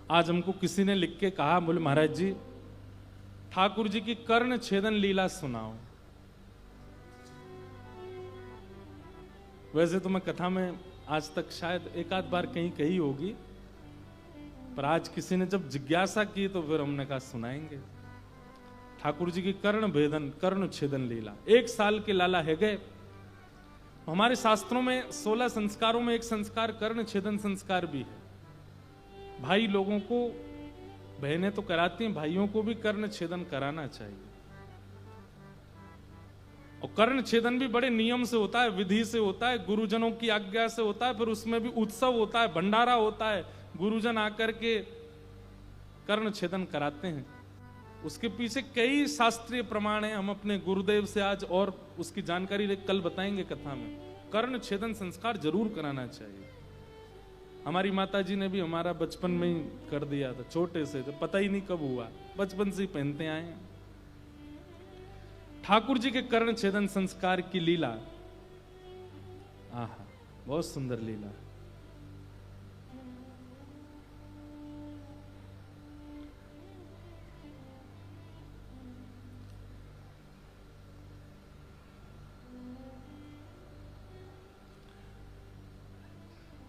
आज हमको किसी ने लिख के कहा, बोले महाराज जी ठाकुर जी की कर्ण छेदन लीला सुनाओ। वैसे तो मैं कथा में आज तक शायद एक आध बार कहीं कही होगी, पर आज किसी ने जब जिज्ञासा की तो फिर हमने कहा सुनाएंगे। ठाकुर जी की कर्ण छेदन लीला। 1 साल के लाला है गए। हमारे शास्त्रों में 16 संस्कारों में एक संस्कार कर्ण छेदन संस्कार भी है। भाई लोगों को, बहनें तो कराती हैं, भाइयों को भी कर्ण छेदन कराना चाहिए। और कर्ण छेदन भी बड़े नियम से होता है, विधि से होता है, गुरुजनों की आज्ञा से होता है, फिर उसमें भी उत्सव होता है, भंडारा होता है, गुरुजन आकर के कर्ण छेदन कराते हैं। उसके पीछे कई शास्त्रीय प्रमाण हैं, हम अपने गुरुदेव से आज और उसकी जानकारी कल बताएंगे कथा में। कर्ण छेदन संस्कार जरूर कराना चाहिए। हमारी माता जी ने भी हमारा बचपन में ही कर दिया था, छोटे से, तो पता ही नहीं कब हुआ, बचपन से ही पहनते आए हैं। ठाकुर जी के कर्ण छेदन संस्कार की लीला, आहा बहुत सुंदर लीला।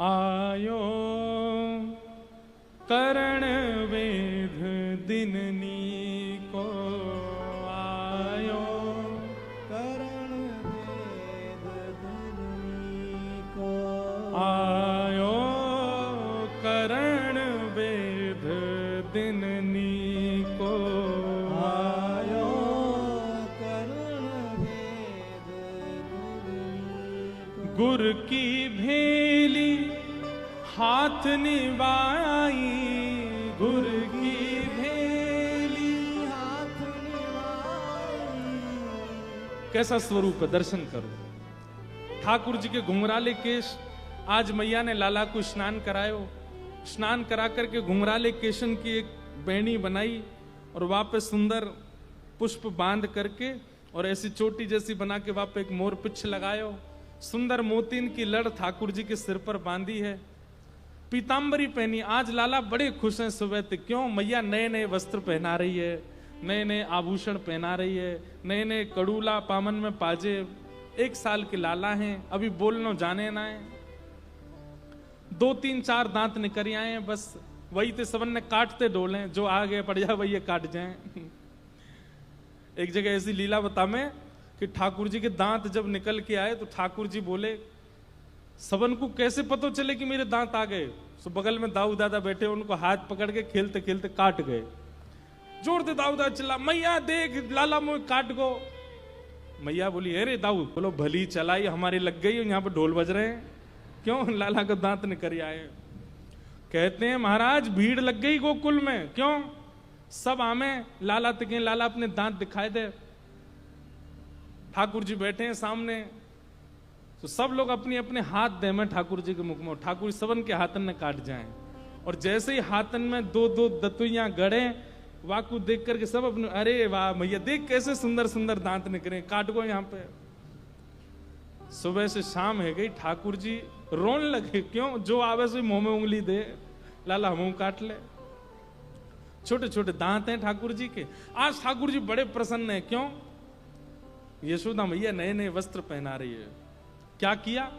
आयो करण वेद दिननी को, आयो करण वेद दिननी को, आयो करण वेद दिननी को, आयो करण वेद दिननी को। गुर की भेली हाथ निभाई, गुर की भेली हाथ निभाई। कैसा स्वरूप है, दर्शन करो। ठाकुर जी के घुंघराले केश, आज मैया ने लाला को स्नान करायो, स्नान करा करके घुंघराले केशन की एक बेणी बनाई और वहां पे सुंदर पुष्प बांध करके और ऐसी चोटी जैसी बना के वहां पे एक मोर पिछ लगायो। सुंदर मोतीन की लड़ ठाकुर जी के सिर पर बांधी है, पीतांबरी पहनी। आज लाला बड़े खुश हैं सुबह तक। क्यों? मैया नए नए वस्त्र पहना रही है, नए नए आभूषण पहना रही है, नए नए कड़ूला पामन में पाजे। 1 साल के लाला हैं, अभी बोलना जाने ना है। 2 3 4 दांत निकल आए हैं, बस वही ते सबन ने काटते डोले, जो आगे पड़ जाए वही काट जाए। एक जगह ऐसी लीला बता में कि ठाकुर जी के दांत जब निकल के आए तो ठाकुर जी बोले, सबन को कैसे पता चले कि मेरे दांत आ गए? तो बगल में दाऊ दादा बैठे, उनको हाथ पकड़ के खेलते खेलते काट गए। जोर दे दाऊ दादा चिल्ला, मैया देख लाला मुझे काट गो। मैया बोली, अरे दाऊ, बोलो भली चलाई, हमारे लग गई, यहाँ पे ढोल बज रहे हैं। क्यों? लाला का दांत निकल आए। कहते हैं महाराज भीड़ लग गई गोकुल में। क्यों? सब आमे लाला तक, लाला अपने दांत दिखाई दे। ठाकुर जी बैठे हैं सामने, तो सब लोग अपनी अपने हाथ दे में ठाकुर जी के मुख में, ठाकुर सबन के हाथन में काट जाएं। और जैसे ही हाथन में 2-2 दतुइयां गड़े, वाकू देख करके सब अपने, अरे वाह भैया देख कैसे सुंदर सुंदर दांत निकले, काट गो यहाँ पे। सुबह से शाम है गई, ठाकुर जी रोने लगे। क्यों? जो आवे से मुंह में उंगली दे, लाला मुंह काट ले। छोटे छोटे दांत हैं ठाकुर जी के। आज ठाकुर जी बड़े प्रसन्न है। क्यों? यशोदा मैया नए नए वस्त्र पहना रही है। क्या किया?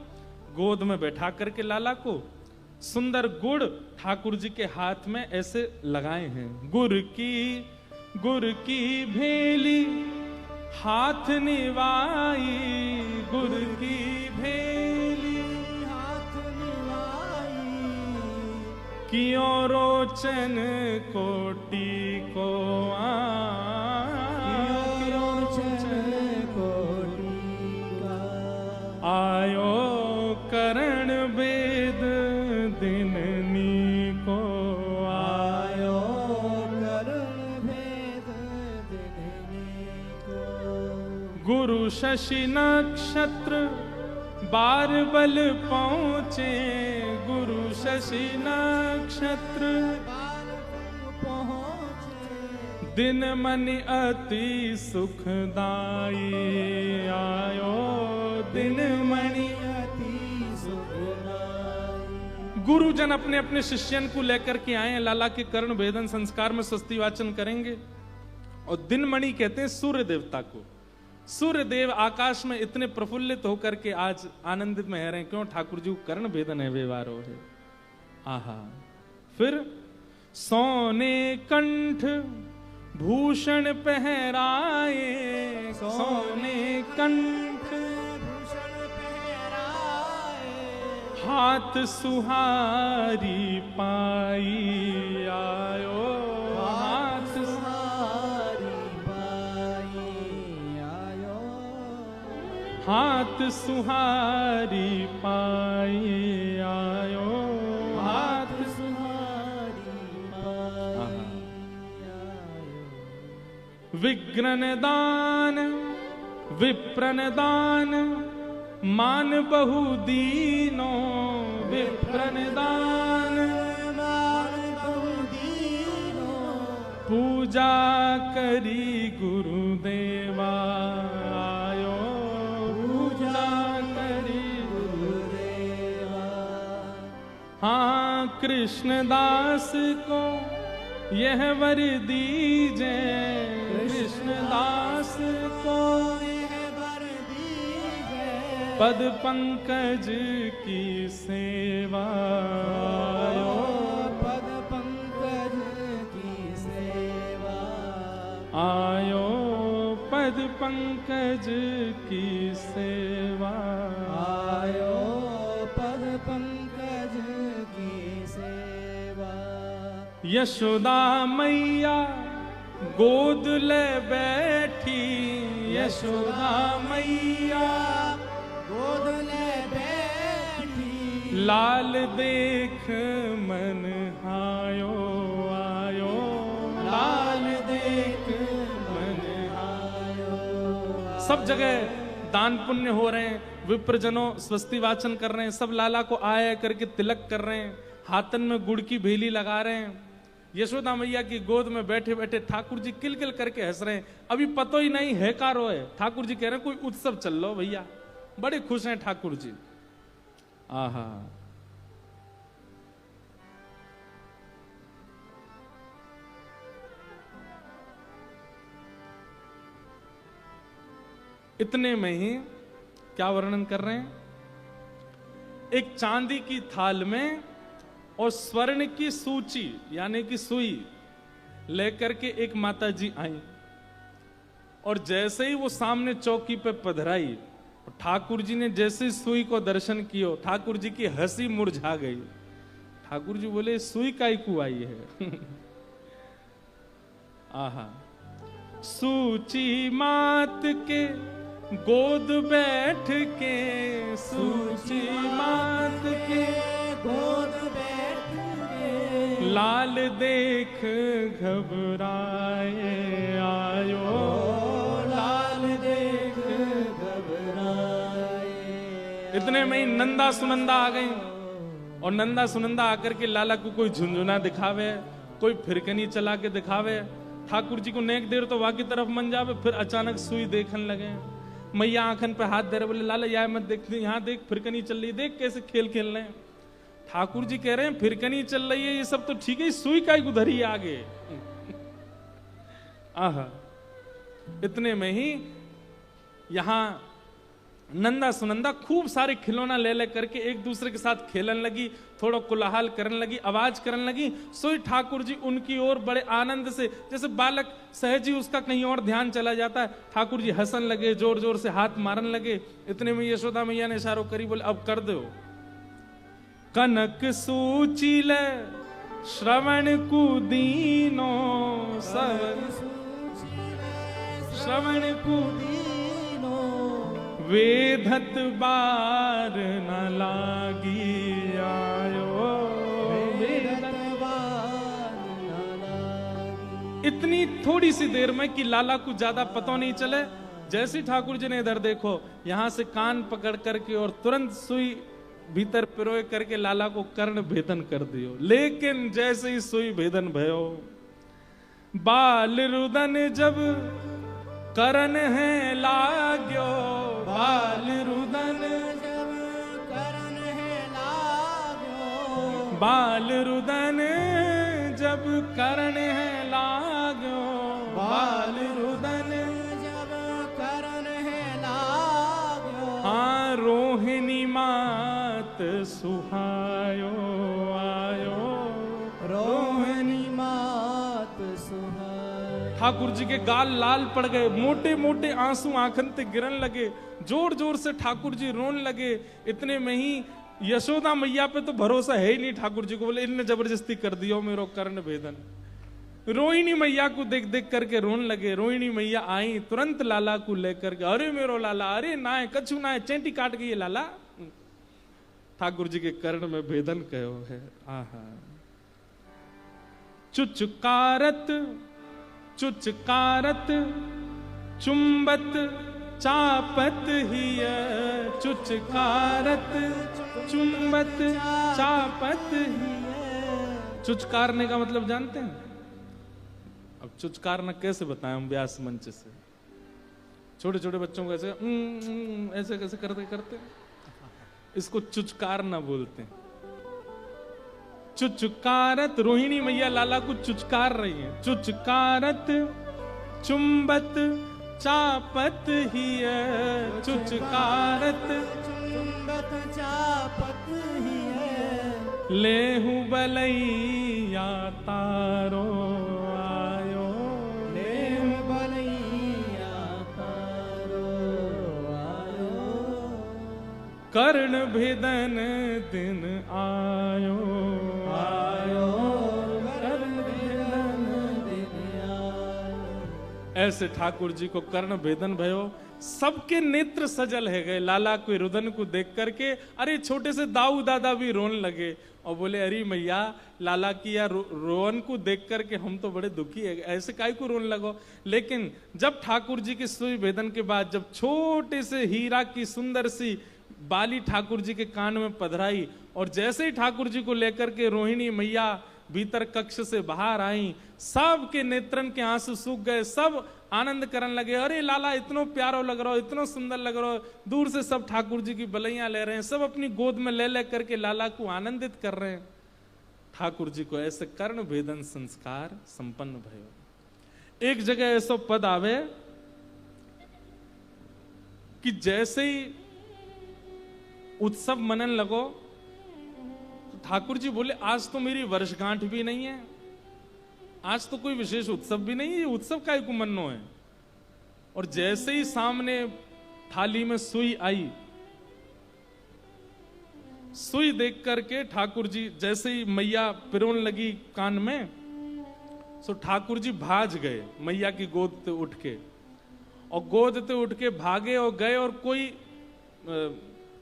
गोद में बैठा करके लाला को सुंदर गुड़ ठाकुर जी के हाथ में ऐसे लगाए हैं। गुर की भेली हाथ निभाई, गुर की भेली हाथ निभाई। कियों रोचन कोटि को आयो करण वेद दिननी को, आयो करण वेद दिननी को। गुरु शशि नक्षत्र बार बल पहुँचे, गुरु शशि नक्षत्र दिन मनि अति सुखदाई। आयो दिन मणि अति सुखदाई। गुरुजन अपने अपने शिष्यन को लेकर के आए हैं, लाला के कर्ण भेदन संस्कार में स्वस्ति वाचन करेंगे। और दिनमणि कहते हैं सूर्य देवता को। सूर्य देव आकाश में इतने प्रफुल्लित होकर के आज आनंदित में रहे हैं, क्यों? ठाकुर जी को कर्ण भेदन है, व्यवहारो है। आहा। फिर सोने कंठ भूषण पहराए, सोने कंठ भूषण पहराए, हाथ सुहारी पाई आयो, हाथ सुहारी पाई आयो, हाथ सुहारी पाई आयो, हाथ सुहारी पाई विग्रन दान विप्रन दान मान बहु दीनो, विप्रन दान मान बहु दीनो, पूजा करी गुरुदेवा आयो, पूजा करी गुरुदेवा। हाँ कृष्णदास को यह वर दीजे, कृष्णदास को यह वर दीजे, पद पंकज की सेवा आयो, पद पंकज की सेवा आयो पद पंकज की सेवा आयो, पद पंकज की सेवा। यशोदा मैया गोद ले बैठी, यशोदा मैया गोद ले बैठी, लाल देख मन आयो आयो, लाल देख मन आयो। सब जगह दान पुण्य हो रहे हैं, विप्रजनों स्वस्ति वाचन कर रहे हैं, सब लाला को आया करके तिलक कर रहे हैं, हाथन में गुड़ की भेली लगा रहे हैं। यशोदा मैया की गोद में बैठे बैठे ठाकुर जी किलकिल करके हंस रहे हैं। अभी पतो ही नहीं है का रो है। ठाकुर जी कह रहे हैं कोई उत्सव चल लो भैया, बड़े खुश हैं ठाकुर जी। आहा। इतने में ही क्या वर्णन कर रहे हैं, एक चांदी की थाल में और स्वर्ण की सूची यानी कि सुई लेकर के एक माता जी आई, और जैसे ही वो सामने चौकी पे पधराई, ठाकुर जी ने जैसे सुई को दर्शन किया, ठाकुर जी की हंसी मुरझा गई। ठाकुर जी बोले सुई काई को आई है। आहा। सूची मात के गोद बैठ के, सूची मात के गोद बैठ के, लाल देख घबराए आयो, लाल देख घबराए। इतने में ही नंदा सुनंदा आ गई, और नंदा सुनंदा आकर के लाला को कोई झुंझुना दिखावे, कोई फिरकनी चला के दिखावे। ठाकुर जी को नेक देर तो वहां की तरफ मन जावे, फिर अचानक सुई देखने लगे। मैया आंखन पे हाथ दे रहे, बोले लाला यहाँ मत देख, यहाँ देख फिरकनी चल रही, देख कैसे खेल खेल रहे हैं। ठाकुर जी कह रहे हैं फिरकनी चल रही है ये सब तो ठीक है, सुई का उधर ही आगे। आहा। इतने में ही यहां नंदा सुनंदा खूब सारे खिलौना ले ले करके एक दूसरे के साथ खेलन लगी, थोड़ा कोलाहल करने लगी, आवाज करने लगी। सोई ठाकुर जी उनकी ओर बड़े आनंद से, जैसे बालक सहज ही उसका कहीं और ध्यान चला जाता है, ठाकुर जी हंसन लगे, जोर जोर से हाथ मारन लगे। इतने में यशोदा मैया ने इशारों करी, बोले अब कर दो। कनक सूची ले श्रवण कुदीनो, श्रवण कुदीनो, वेधत बार न लागी आयो, वेधत बार न लागी। इतनी थोड़ी सी देर में कि लाला को ज्यादा पता नहीं चले, जैसे ठाकुर जी ने इधर देखो, यहां से कान पकड़ करके और तुरंत सुई भीतर पिरोए करके लाला को कर्ण भेदन कर दियो। लेकिन जैसे ही सुई भेदन भयो, बाल रुदन जब करण है लाग्यो, बाल रुदन जब करण है लाग्यो, बाल रुदन जब करण है लागो, बाल रुदन जब करण है लाग्यो, हाँ रोहिणी मात सुहायो आयो, रोहिणी मात सुहाय। ठाकुर जी के गाल लाल पड़ गए, मोटे मोटे आंसू आंखन ते गिरन लगे, जोर जोर से ठाकुर जी रोन लगे। इतने में ही यशोदा मैया पे तो भरोसा है ही नहीं ठाकुर जी को, बोले इनने जबरदस्ती कर दियो मेरो कर्ण भेदन। रोहिणी मैया को देख देख करके रोन लगे। रोहिणी मैया आई तुरंत लाला को लेकर के, अरे मेरो लाला, अरे ना है कछु ना है, चेंटी काट गई लाला। ठाकुर जी के कर्ण में भेदन कहो है। आहा चुचकारत चुचकारत चुंबत चापत हिय, चुचकारत चुंबत चापत हिय। चुचकारने का मतलब जानते हैं? अब चुचकारना कैसे बताएं हम व्यास मंच से? छोटे छोटे बच्चों को ऐसे कैसे करते करते इसको चुचकारना बोलते हैं। चुचकारत, रोहिणी मैया लाला को चुचकार रही है। चुचकारत चुंबत चापत हिय, चुचकारत चुंबत चापत हिय। लेहु बलैया तारो आयो, लेहु बलैया तारो आयो। कर्ण भेदन दिन आयो आयो, कर्ण भेदन दिन आयो। ऐसे ठाकुर जी को कर्ण भेदन भयो। सबके नेत्र सजल है गए लाला को रुदन को देख करके। अरे छोटे से दाऊ दादा भी रोन लगे और बोले अरे मैया लाला की या रोवन को देख करके हम तो बड़े दुखी है, ऐसे काहे को रोन लगो। लेकिन जब ठाकुर जी के सुई भेदन के बाद जब छोटे से हीरा की सुंदर सी बाली ठाकुर जी के कान में पधराई और जैसे ही ठाकुर जी को लेकर के रोहिणी मैया भीतर कक्ष से बाहर आई, सब के नेत्रन के आंसू सूख गए। सब आनंद करने लगे, अरे लाला इतना प्यारो लग रहा हो, इतना सुंदर लग रहा हो। दूर से सब ठाकुर जी की बलैया ले रहे हैं, सब अपनी गोद में ले ले करके लाला को आनंदित कर रहे हैं। ठाकुर जी को ऐसे कर्ण भेदन संस्कार संपन्न भयो। एक जगह ऐसा पद आवे कि जैसे ही उत्सव मनन लगो तो ठाकुर जी बोले आज तो मेरी वर्षगांठ भी नहीं है, आज तो कोई विशेष उत्सव भी नहीं है, ये उत्सव का एक मन्नो है। और जैसे ही सामने थाली में सुई आई, सुई देख करके ठाकुर जी जैसे ही मैया पिरोन लगी कान में, सो ठाकुर जी भाज गए मैया की गोद से उठ के, और गोद से उठ के भागे और गए। और कोई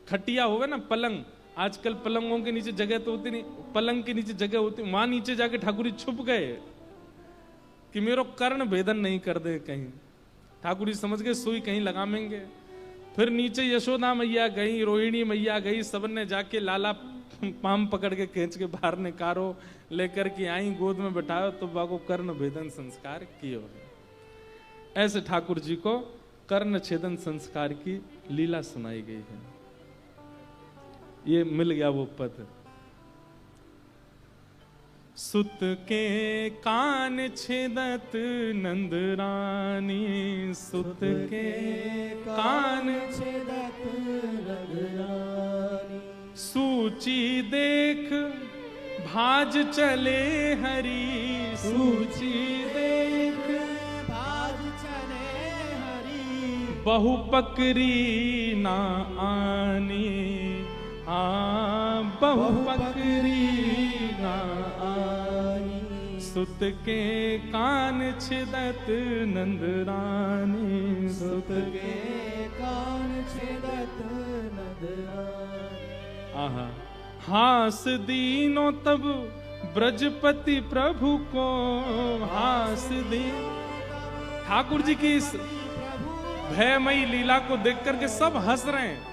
खटिया होगा ना, पलंग, आजकल पलंगों के नीचे जगह तो होती नहीं, पलंग के नीचे जगह होती, वहां नीचे जाके ठाकुर जी छुप गए कि मेरो कर्ण भेदन नहीं कर दे कहीं। ठाकुर जी समझ गए सुई कहीं लगामेंगे। फिर नीचे यशोदा मैया गई, रोहिणी मैया गई, सबने जाके लाला पाम पकड़ के खींच के बाहर निकारो लेकर के आई, गोद में बैठाओ तो बाको कर्ण भेदन संस्कार किए। ऐसे ठाकुर जी को कर्ण छेदन संस्कार की लीला सुनाई गई है। ये मिल गया वो पद। सुत के कान छेदत नंद रानी, सुत के कान छेदत नंद रानी। सूची देख भाज चले हरी, सूची देख भाज चले हरी। बहु पकरी ना आनी, बहु पकरी ना आनी। सुत के कान छिदत नंद रानी, सुत के कान छेदत नंद रानी। आहा हास दीनो तब ब्रजपति प्रभु को, हास दीन। ठाकुर जी की इस भयमयी लीला को देख करके सब हंस रहे हैं।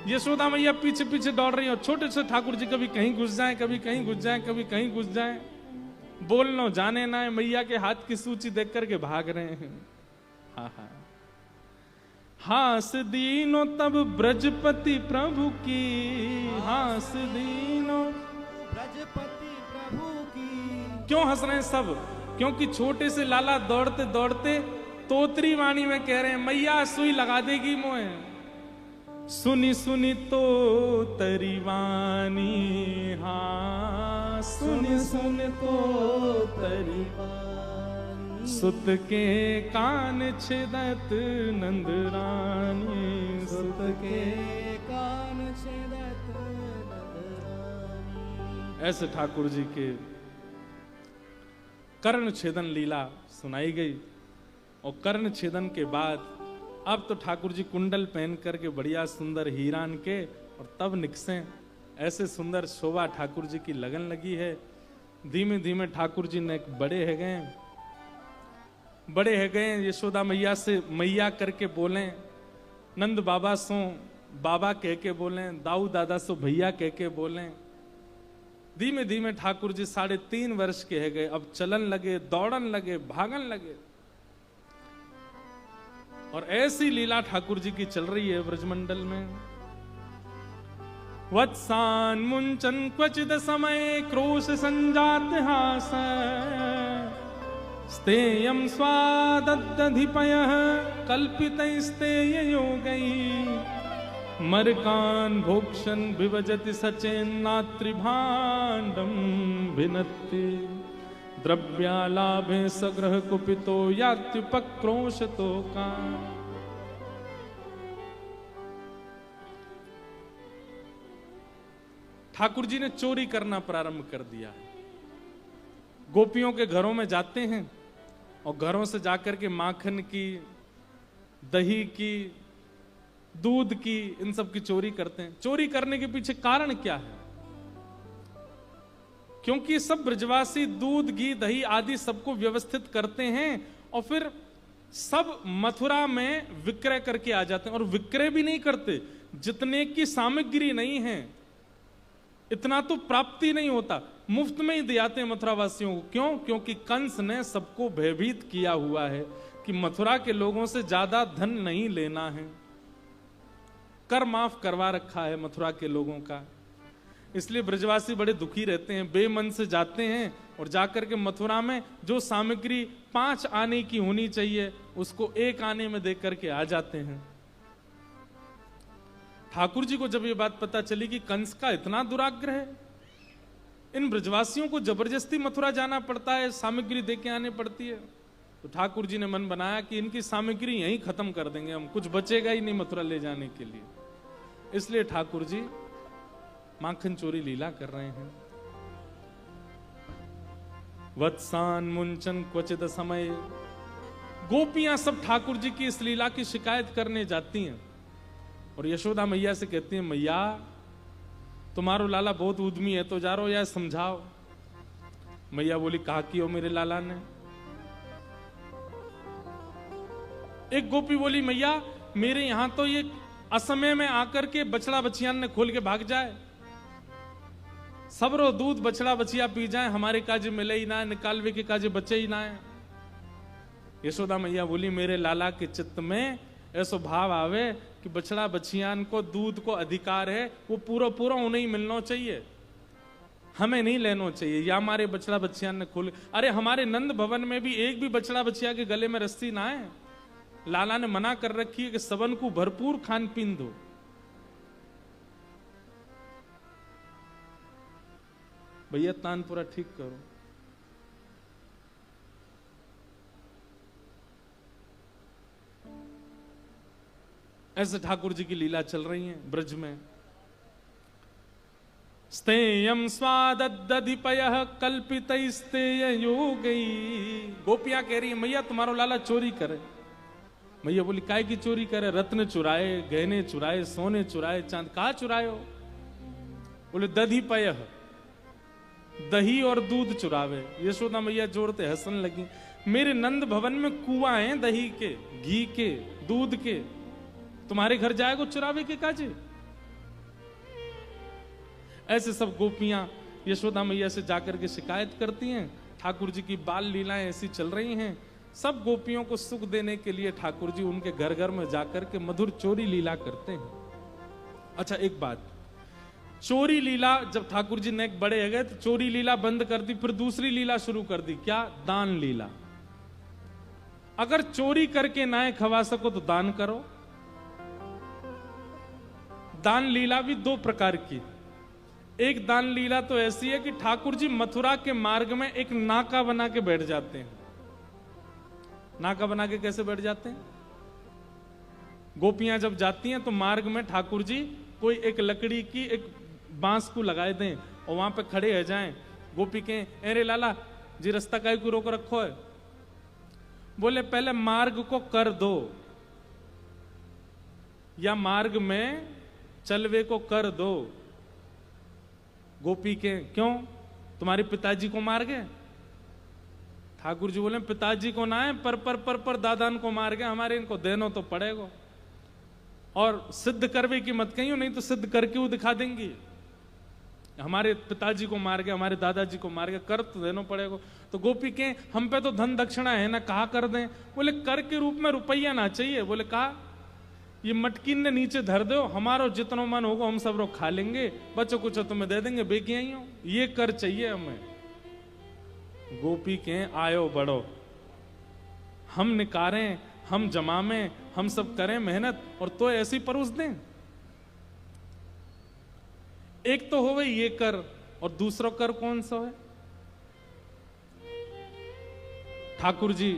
यशोदा मैया पीछे पीछे दौड़ रही है और छोटे से ठाकुर जी कभी कहीं घुस जाएं, कभी कहीं घुस जाएं, कभी कहीं घुस जाएं। बोलनो जाने ना है, मैया के हाथ की सूची देख करके भाग रहे हैं। हा हा हास दीनो तब ब्रजपति प्रभु की, हास दीनो ब्रजपति क्यों हंस रहे हैं सब? क्योंकि छोटे से लाला दौड़ते दौड़ते तोतरी वाणी में कह रहे हैं, मैया सुई लगा देगी मोए। सुनी सुनी तो तरीवानी, हाँ सुन सुन तो तरीवानी, सुत के कान छेदत नंदरानी, सुत के कान छेदत नंदरानी। ऐसे ठाकुर जी के कर्ण छेदन लीला सुनाई गई। और कर्ण छेदन के बाद अब तो ठाकुर जी कुंडल पहन करके बढ़िया सुंदर हीरान के और तब निकसे। ऐसे सुंदर शोभा ठाकुर जी की लगन लगी है। धीमे धीमे ठाकुर जी ने बड़े है गए यशोदा मैया से मैया करके बोलें, नंद बाबा सो बाबा कह के बोलें, दाऊ दादा सो भैया कह के बोलें। धीमे धीमे ठाकुर जी 3.5 वर्ष के है गए। अब चलन लगे, दौड़न लगे, भागन लगे। और ऐसी लीला ठाकुर जी की चल रही है ब्रजमंडल में। वत्सान मुंचन क्वचिद समय क्रोश संजात हास, स्तेयं स्वादधिपयः कल्पितैस्तेय योगैः, मरकान भोक्षन विभजति सचेन्नात्रिभाण्डं भिनत्ति, द्रव्यालाभे सग्रह कुपितो यात्युपक्रोशतो का। ठाकुर जी ने चोरी करना प्रारंभ कर दिया। गोपियों के घरों में जाते हैं और घरों से जाकर के माखन की, दही की, दूध की, इन सब की चोरी करते हैं। चोरी करने के पीछे कारण क्या है? क्योंकि सब ब्रजवासी दूध, घी, दही आदि सबको व्यवस्थित करते हैं और फिर सब मथुरा में विक्रय करके आ जाते हैं। और विक्रय भी नहीं करते, जितने की सामग्री नहीं है इतना तो प्राप्ति नहीं होता, मुफ्त में ही दे आते हैं मथुरा वासियों को। क्यों? क्योंकि कंस ने सबको भयभीत किया हुआ है कि मथुरा के लोगों से ज्यादा धन नहीं लेना है। कर माफ करवा रखा है मथुरा के लोगों का। इसलिए ब्रजवासी बड़े दुखी रहते हैं, बेमन से जाते हैं और जाकर के मथुरा में जो सामग्री 5 आने की होनी चाहिए उसको 1 आने में दे करके आ जाते हैं। ठाकुर जी को जब ये बात पता चली कि कंस का इतना दुराग्रह है, इन ब्रजवासियों को जबरदस्ती मथुरा जाना पड़ता है, सामग्री दे के आने पड़ती है, तो ठाकुर जी ने मन बनाया कि इनकी सामग्री यहीं खत्म कर देंगे हम, कुछ बचेगा ही नहीं मथुरा ले जाने के लिए। इसलिए ठाकुर जी माखन चोरी लीला कर रहे हैं। वत्सान मुंचन क्वचित समय, गोपियां सब ठाकुर जी की इस लीला की शिकायत करने जाती हैं और यशोदा मैया से कहती हैं, मैया तुम्हारो लाला बहुत उद्यमी है, तो जा रो या समझाओ। मैया बोली, कहा कि हो मेरे लाला ने? एक गोपी बोली, मैया मेरे यहां तो ये असमय में आकर के बछड़ा बछियान ने खोल के भाग जाए, सबरो दूध बछड़ा बछिया पी जाए, हमारे काजे मिले ही ना है, निकालवे के काजे बचे ही ना है। यशोदा मैया बोली, मेरे लाला के चित्त में ऐसो भाव आवे कि बछड़ा बछियान को दूध को अधिकार है, वो पूरा पूरा उन्हें ही मिलना चाहिए, हमें नहीं लेना चाहिए। या हमारे बछड़ा बछियान ने खोल, अरे हमारे नंद भवन में भी एक भी बछड़ा बछिया के गले में रस्सी ना है। लाला ने मना कर रखी है कि सबन को भरपूर खान पीन दो। भैया तान पूरा ठीक करो। ऐसे ठाकुर जी की लीला चल रही है ब्रज में। स्तेयम स्वादधिपयः कल्पितैस्तेय योगैः, गोपियां कह रही है मैया तुम्हारा लाला चोरी करे। मैया बोली, काय की चोरी करे? रत्न चुराए, गहने चुराए, सोने चुराए, चांद, कहा चुराए हो? बोले दधिपयः, दही और दूध चुरावे। यशोदा मैया जोड़ते हंसने लगी। मेरे नंद भवन में कुआं हैं दही के, घी के, दूध के, तुम्हारे घर जाएगा चुरावे के काजे? ऐसे सब गोपियां यशोदा मैया से जाकर के शिकायत करती हैं। ठाकुर जी की बाल लीलाएं ऐसी चल रही हैं। सब गोपियों को सुख देने के लिए ठाकुर जी उनके घर घर में जाकर के मधुर चोरी लीला करते हैं। अच्छा एक बात, चोरी लीला जब ठाकुर जी नेक बड़े हो गए तो चोरी लीला बंद कर दी, फिर दूसरी लीला शुरू कर दी, क्या? दान लीला। अगर चोरी करके ना खवा सको तो दान करो। दान लीला भी दो प्रकार की। एक दान लीला तो ऐसी है कि ठाकुर जी मथुरा के मार्ग में एक नाका बना के बैठ जाते हैं। नाका बना के कैसे बैठ जाते हैं? गोपियां जब जाती हैं तो मार्ग में ठाकुर जी कोई एक लकड़ी की एक बांस को लगाए दें और वहां पे खड़े रह जाएं। गोपी कहें, अरे लाला जी रास्ता काहे को रोक रखो है? बोले पहले मार्ग को कर दो, या मार्ग में चलवे को कर दो। गोपी के, क्यों? तुम्हारे पिताजी को मार गए? ठाकुर जी बोले, पिताजी को ना है, पर दादान को मार गए, हमारे इनको देनो तो पड़ेगा। और सिद्ध करवे की मत कहियो, नहीं तो सिद्ध करके वो दिखा देंगी। हमारे पिताजी को मार गए, हमारे दादाजी को मार गए, कर तो देना पड़ेगा। तो गोपी के, हम पे तो धन दक्षिणा है ना, कहा कर दें? बोले कर के रूप में रुपया ना चाहिए। बोले कहा, ये मटकीन ने नीचे धर दो, हमारो जितना मन होगा हम सब लोग खा लेंगे, बच्चों कुछ तुम्हें दे देंगे, बेकी आई हो, ये कर चाहिए हमें। गोपी के, आयो बढ़ो, हम निकारें, हम जमामें, हम सब करें मेहनत, और तो ऐसी परोस दें। एक तो हो गई ये कर, और दूसरा कर कौन सा है? ठाकुर जी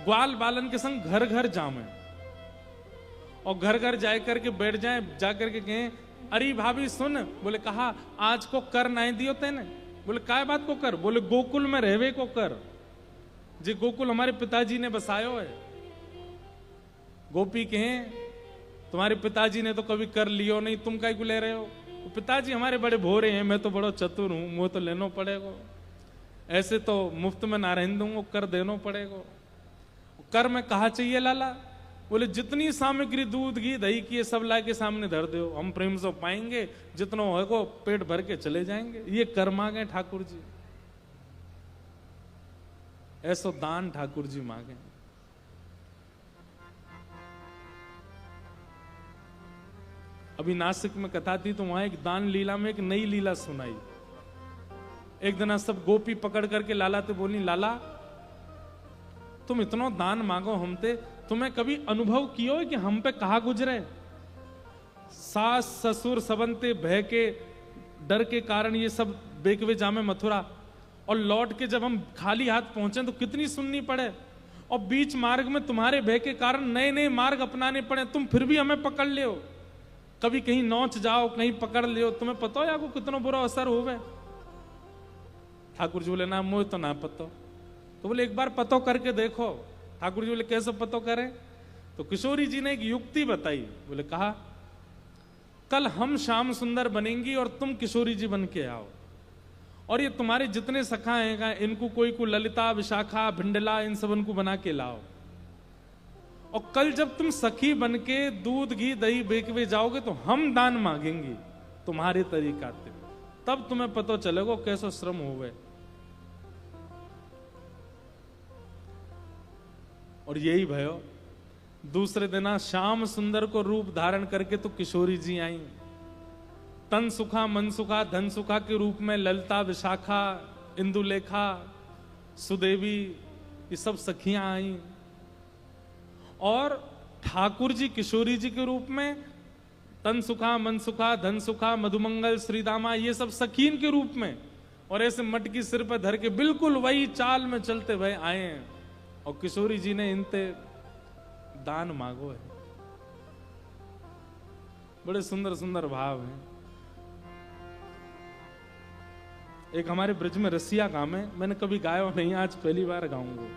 ग्वाल बालन के संग घर घर जामे, और घर घर जाए करके बैठ जाए, जाकर के कहें, अरे भाभी सुन। बोले कहा, आज को कर नहीं दियो तेने? बोले काय बात को कर? बोले गोकुल में रहवे को कर, जी गोकुल हमारे पिताजी ने बसायो है। गोपी कहें, तुम्हारे पिताजी ने तो कभी कर लियो नहीं, तुम काय को ले रहे हो? तो पिताजी हमारे बड़े भोरे हैं, मैं तो बड़ा चतुर हूं, मुझे तो लेना पड़ेगा, ऐसे तो मुफ्त में ना रहने दूंगा, कर देना पड़ेगा। कर में कहा चाहिए लाला? बोले जितनी सामग्री दूध घी दही की सब ला के सामने धर दो, हम प्रेम से पाएंगे, जितना होगा पेट भर के चले जाएंगे। ये कर मांगे ठाकुर जी, ऐसो दान ठाकुर जी मांगे। अभी नासिक में कथा थी तो वहां एक दान लीला में एक नई लीला सुनाई। एक दिन सब गोपी पकड़ करके लाला ते बोली, लाला तुम इतना दान मांगो हमते, तुम्हें कभी अनुभव कियो है कि हम पे कहा गुजरे? सास ससुर सबंते भय के डर के कारण ये सब बेकवे जामे मथुरा, और लौट के जब हम खाली हाथ पहुंचे तो कितनी सुननी पड़े, और बीच मार्ग में तुम्हारे भय के कारण नए नए मार्ग अपनाने पड़े, तुम फिर भी हमें पकड़ लियो। कभी कहीं नौच जाओ, कहीं पकड़ लियो, तुम्हें पता है आपको कितना बुरा असर होवे? ठाकुर जी बोले, ना मुझे तो ना पता। तो बोले एक बार पतो करके देखो। ठाकुर जी बोले कैसे पतो करें? तो किशोरी जी ने एक युक्ति बताई। बोले कहा, कल हम श्याम सुंदर बनेंगी और तुम किशोरी जी बन के आओ, और ये तुम्हारे जितने सखा हैं इनको कोई को ललिता विशाखा भिंडला इन सब को बना के लाओ, और कल जब तुम सखी बन के दूध घी दही बेकवे जाओगे तो हम दान मांगेंगे तुम्हारे तरीका से, तब तुम्हें पता चलेगा कैसा श्रम होवे। और यही भयो, दूसरे दिन श्याम सुंदर को रूप धारण करके तो किशोरी जी आई। तन सुखा मन सुखा धन सुखा के रूप में ललिता विशाखा इंदुलेखा सुदेवी ये सब सखियां आई, और ठाकुर जी किशोरी जी के रूप में तन सुखा मन सुखा धन सुखा मधुमंगल श्रीदामा ये सब सखीन के रूप में, और ऐसे मटकी सिर पर धर के बिल्कुल वही चाल में चलते हुए आए हैं, और किशोरी जी ने इनते दान मांगो है। बड़े सुंदर सुंदर भाव हैं। एक हमारे ब्रज में रसिया गांव है, मैंने कभी गाया नहीं, आज पहली बार गाऊंगा।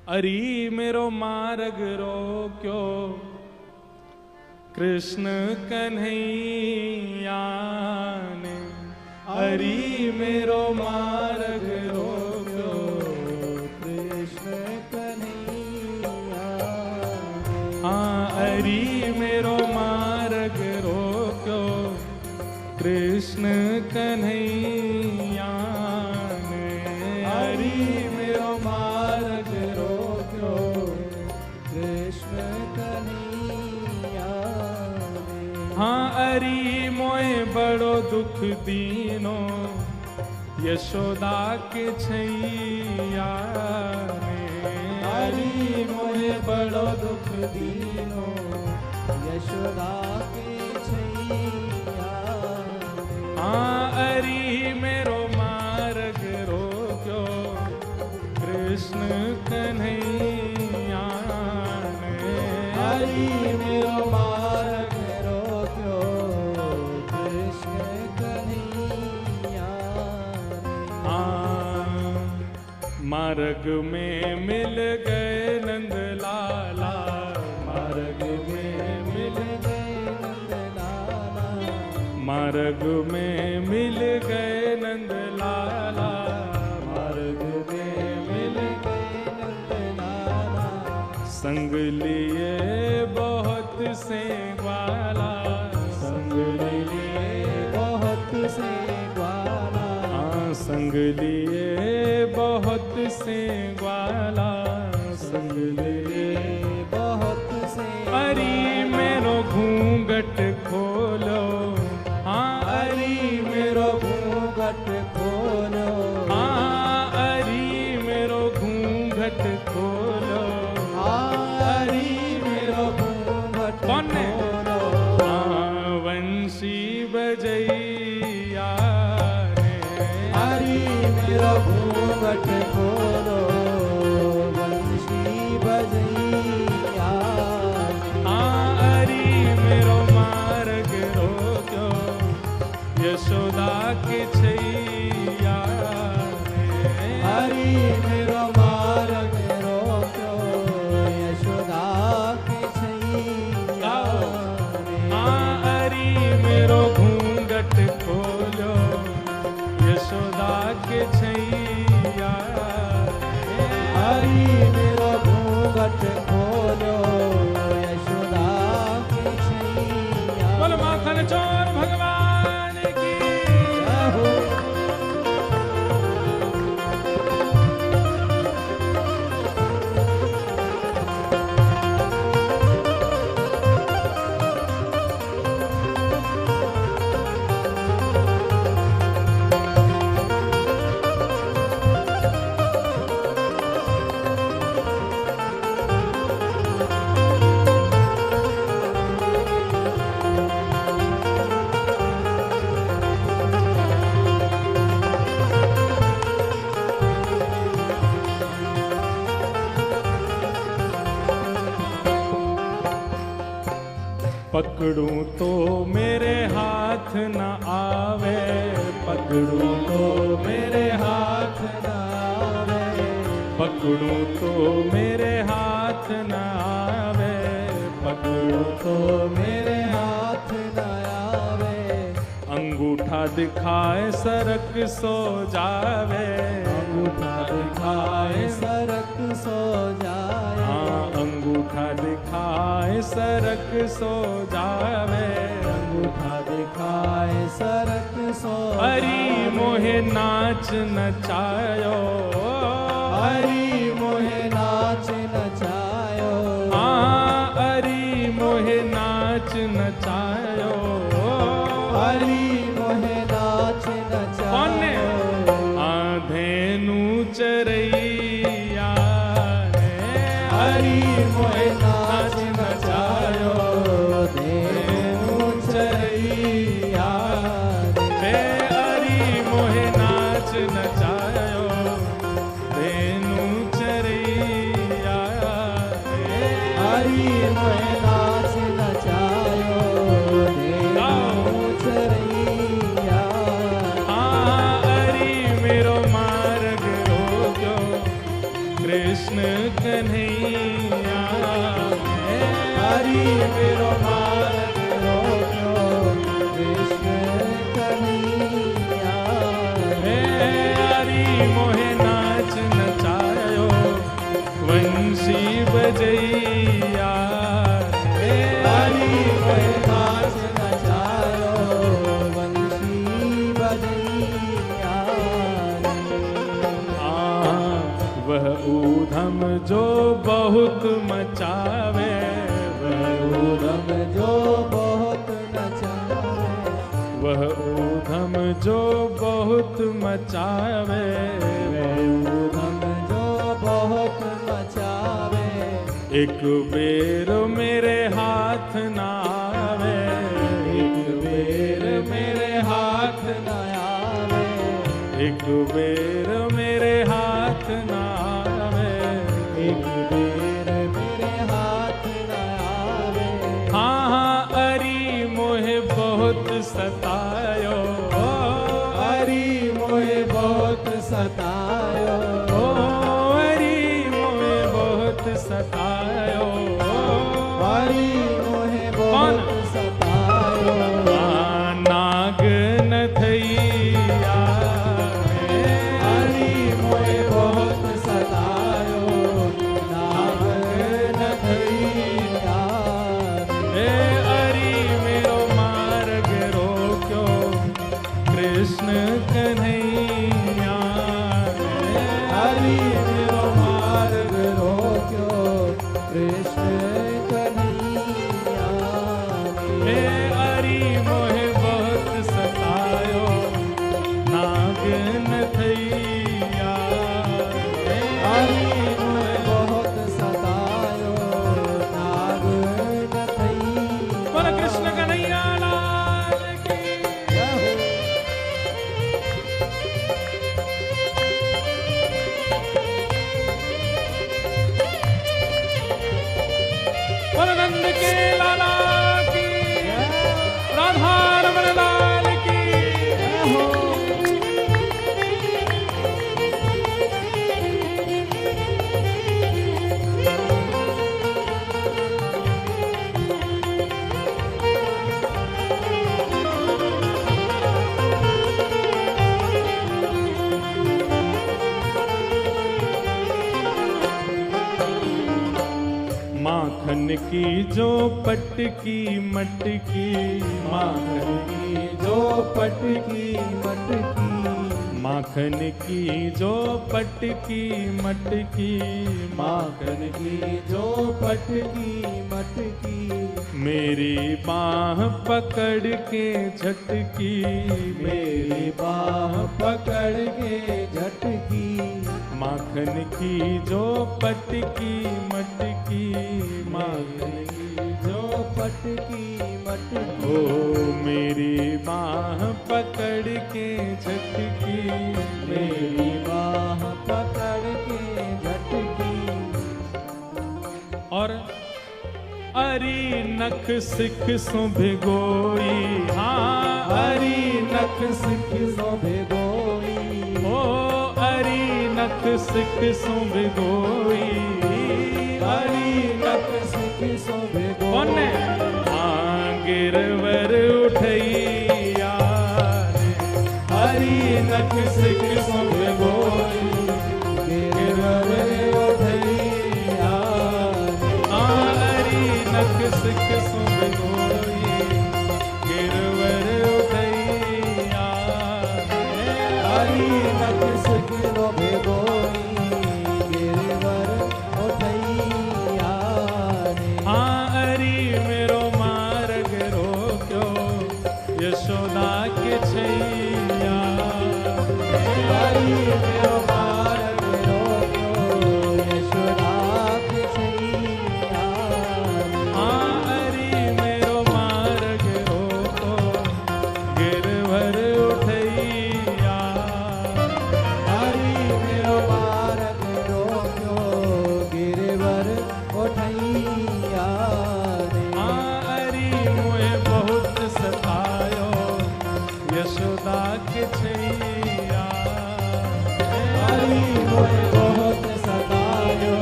अरी मेरो मार्ग रोक्यो कृष्ण कन्हैया ने, अरी मेरो मार्ग रोक्यो कृष्ण कन्हैया। हाँ, अरी मेरो मार्ग रोक्यो कृष्ण कन्हैया ने, हरि मेरो मार्ग रोक्यो कन्हैया रे। हाँ अरी मोए बड़ो दुख दीनो यशोदा के छैया रे। हरि मोहे बड़ो दुख दीनो यशोदा के छैया रे। हाँ अरी मेरो मार्ग रोक्यो कृष्ण कन्हैया ने। हरि मेरो मार्ग रोक्यो कृष्ण कन्हैया रे। हाँ मार्ग में मिल गए नंद लाला, मार्ग में मिल गए नंद लाला। मार्ग में मिल गए नंद लाला, मार्ग में मिल गए नंद लाला। संग लिए बहुत से ग्वाला, संग लिए बहुत से ग्वाला। हाँ संग लिए बहुत से ग्वाला, संग लिए बहुत से अरी मेरो घूंघट खोलो। हाँ अरी मेरो घूंघट खोलो। हाँ अरी मेरो घूंघट खोलो। हरि मेरो घूंघट कौन ने? खोलो। हाँ वंशी बजैया रे। हरि मेरो घूंघट खोलो। वंशी बजैया। हाँ अरी मेरो मार्ग रोक्यो यशोदा के छैया रे। हरि मेरो मार्ग रोक्यो यशोदा के छैया रे। हाँ अरी मेरो घूंघट खोलो यशोदा के छैया रे। हरि मेरो घूंघट खोलो यशोदा के छैया। बोल माखन चोर भगवान की। जय हो। पकड़ूं तो मेरे हाथ न आवे, पकड़ूं तो मेरे हाथ न आवे। पकड़ूं तो मेरे हाथ न आवे, पकड़ूं तो मेरे हाथ न आवे। अंगूठा दिखाए सरक सो जावे, अंगूठा दिखाए सरक सो जाए। हाँ अंगूठा दिखाए सरक सो जावे, अंगूठा दिखाए सरक सो हरी मोहे नाच नचायो, हरि मोहे नाच नचायो। हाँ हरी मोहे नाच नचायो। हरि मोहे नाच नचायो। कौन ने? धेनु चरैया रे। हरि मोहे नाच नचायो। धेनु चरैया हे हरी मोहे नाच नचायो, धेनु चरैया रे। हरि मोहे नाच नचायो। धेनु चरैया। हाँ हरी मेरो मार्ग रोक्यो कृष्ण कन्हैया रे। हरि मेरो मार्ग रोक्यो कृष्ण कन्हैया हे हरी मोहे नाच नचायो, वंशी बजैया रे। हरि मोहे नाच नचायो। वंशी बजैया वह ऊधम जो बहुत मचावे, जो बहुत मचावे, वह ऊधम जो बहुत मचावे, एक बेर मेरे हाथ ना आवे, एक बेर मेरे हाथ न आवे, एक बेर मेरे हाथ ना आवे, एक बेर मेरे हाथ न आवे। हाँ हाँ अरी मोहे बहुत सतायो, हरि मोहे बहुत सतायो, ओ अरी मोहे बहुत सतायो, हरि मोहे बहुत सतायो। नाग न थैया हरि मोहे बहुत सतायो, नाग न थैया। हे अरी मेरो मार्ग रोक्यो कृष्ण कन्हैया, हरि मेरो मार्ग रोक्यो कृष्ण कन्हैया। हे अरी मोहे बहुत सतायो नाग न थैया, हरि मोहे बहुत सतायो, नाग न थैया। बोल कृष्ण कन्हैया लाल की। बोल नंद के लाला की, राधा रमन लाल की। माखन की जो पटकी मटकी, माखन की जो पटकी मटकी, माखन की जो पटकी मटकी, माखन की जो पटकी मटकी। मेरी बाह पकड़ के झटकी, मेरी बाह पकड़ के झटकी, माखन की जो पटकी मटकी, माखन की जो पटकी मटकी। ओ मेरी बाह पकड़ के झटकी, मेरी बाह पकड़ के झटकी। और अरी नख सिख सो भिगोई, हाँ हरि नख सिख सो भिगोई, ओ अरी नख सिख सो भिगोई, हरि नख सिख सो भिगोई। कौन ने हाँ गिरवर उठैया, हरि नख सिख सो भिगोई, गिरवर उठैया। हाँ अरी नख सिख सो भिगोई, गिरवर उठैया, हरि नख सिख सो भिगोई, गिरवर उठैया। हाँ अरी मेरो मार्ग रोक्यो यशोदा के छैया, हरि मेरो मार्ग रोक्यो यशोदा के छैया। हाँ अरी मेरो मार्ग रोको गिरवर उठैया, हरि मेरो मार्ग रोक्यो गिरवर उठैया। हाँ अरी मोहे बहुत सतायो यशोदा के छैया, हरि मोहे बहुत सतायो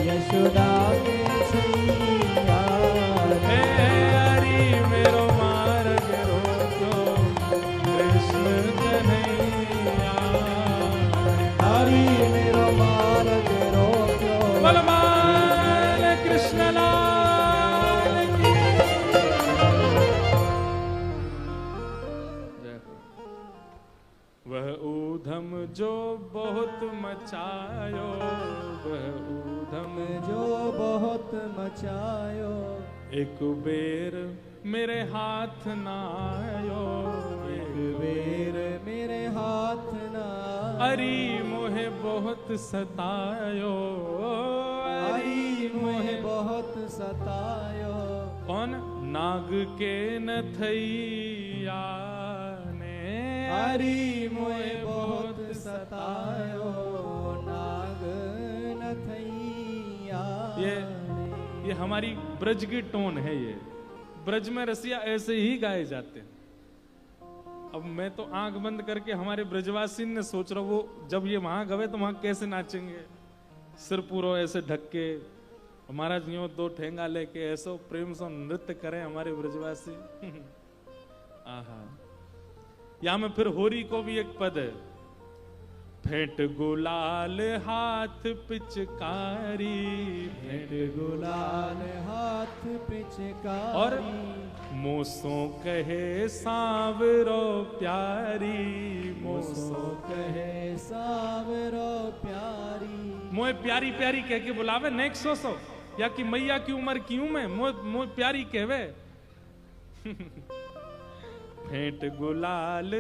यशोदा के छैया। हे हरी मेरो मार्ग रोको कृष्ण कन्हैया, हरि मेरो मार्ग रोक्यो बलवान कृष्ण लाल की। जय हो। वह ऊधम जो बहुत मचायो, वह ऊधम जो बहुत मचायो, एक बेर मेरे हाथ ना आयो, एक बेर मेरे हाथ न आवे। अरी मोहे बहुत सतायो, अरी मोहे बहुत सतायो। कौन? नाग के नथैया ने, अरी मोहे बहुत सतायो, नाग नथैया। ये हमारी ब्रज की टोन है। ये ब्रज में रसिया ऐसे ही गाए जाते हैं। अब मैं तो आंख बंद करके हमारे ब्रजवासी ने सोच रहा हूँ वो जब ये वहां गए तो वहां कैसे नाचेंगे, सिर पूरा ऐसे ढक के, महाराज यूं दो ठेंगा लेके ऐसो प्रेम से नृत्य करें हमारे ब्रजवासी। आहा। या में फिर होरी को भी एक पद है, फेंट गुलाल हाथ पिचकारी, भेंट गुलाल हाथ पिचकारी। और मोसो कहे सांवरो प्यारी, मोसो कहे सांवरो प्यारी। मोए प्यारी प्यारी कह के बुलावे नेक सो या कि मैया की उम्र क्यों मैं मोए प्यारी कहवे। भेंट गुलाल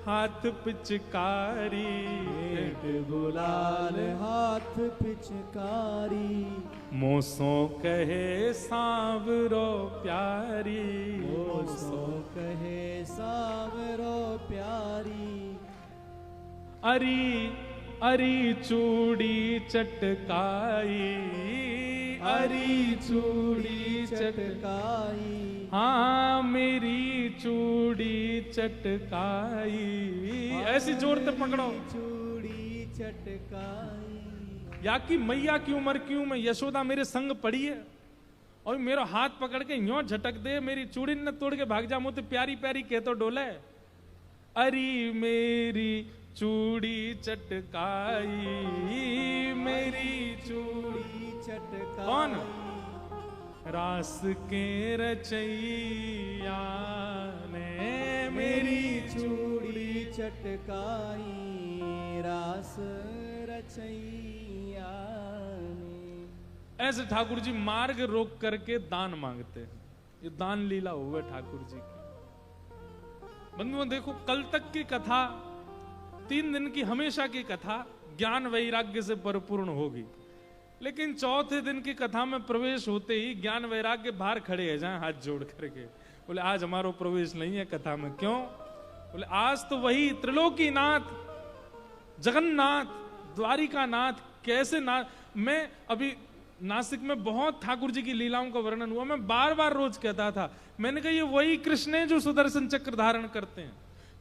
हाथ पिचकारी, भेंट गुलाल हाथ पिचकारी। मोसो कहे सांवरो प्यारी, मोसो कहे सांवरो प्यारी। अरी अरी चूड़ी चटकाई, अरी चूड़ी चटकाई। हाँ मेरी चूड़ी चटकाई। ऐसी जोर से पकड़ो। चूड़ी चटकाई। या कि मैया की उम्र क्यों मैं, यशोदा मेरे संग पड़ी है और मेरा हाथ पकड़ के यूं झटक दे, मेरी चूड़ी न तोड़ के भाग जा, मुझे प्यारी प्यारी कह तो डोले। अरी मेरी चूड़ी चटकाई, मेरी चूड़ी चटकाई। कौन? रास के रचैया ने मेरी चूड़ी चटकाई। रास रचैया ने। ऐसे ठाकुर जी मार्ग रोक करके दान मांगते हैं। ये दान लीला हुआ ठाकुर जी की। बंधुओं देखो, कल तक की कथा, 3 दिन की हमेशा की कथा ज्ञान वैराग्य से परिपूर्ण होगी, लेकिन चौथे दिन की कथा में प्रवेश होते ही ज्ञान वैराग्य बाहर खड़े हैं जाए हाथ जोड़ करके, बोले आज हमारो प्रवेश नहीं है कथा में। क्यों? बोले आज तो वही त्रिलोकीनाथ, जगन्नाथ, द्वारिकानाथ, कैसे नाथ। मैं अभी नासिक में बहुत ठाकुर जी की लीलाओं का वर्णन हुआ, मैं बार बार रोज कहता था, मैंने कहा ये वही कृष्ण है जो सुदर्शन चक्र धारण करते हैं,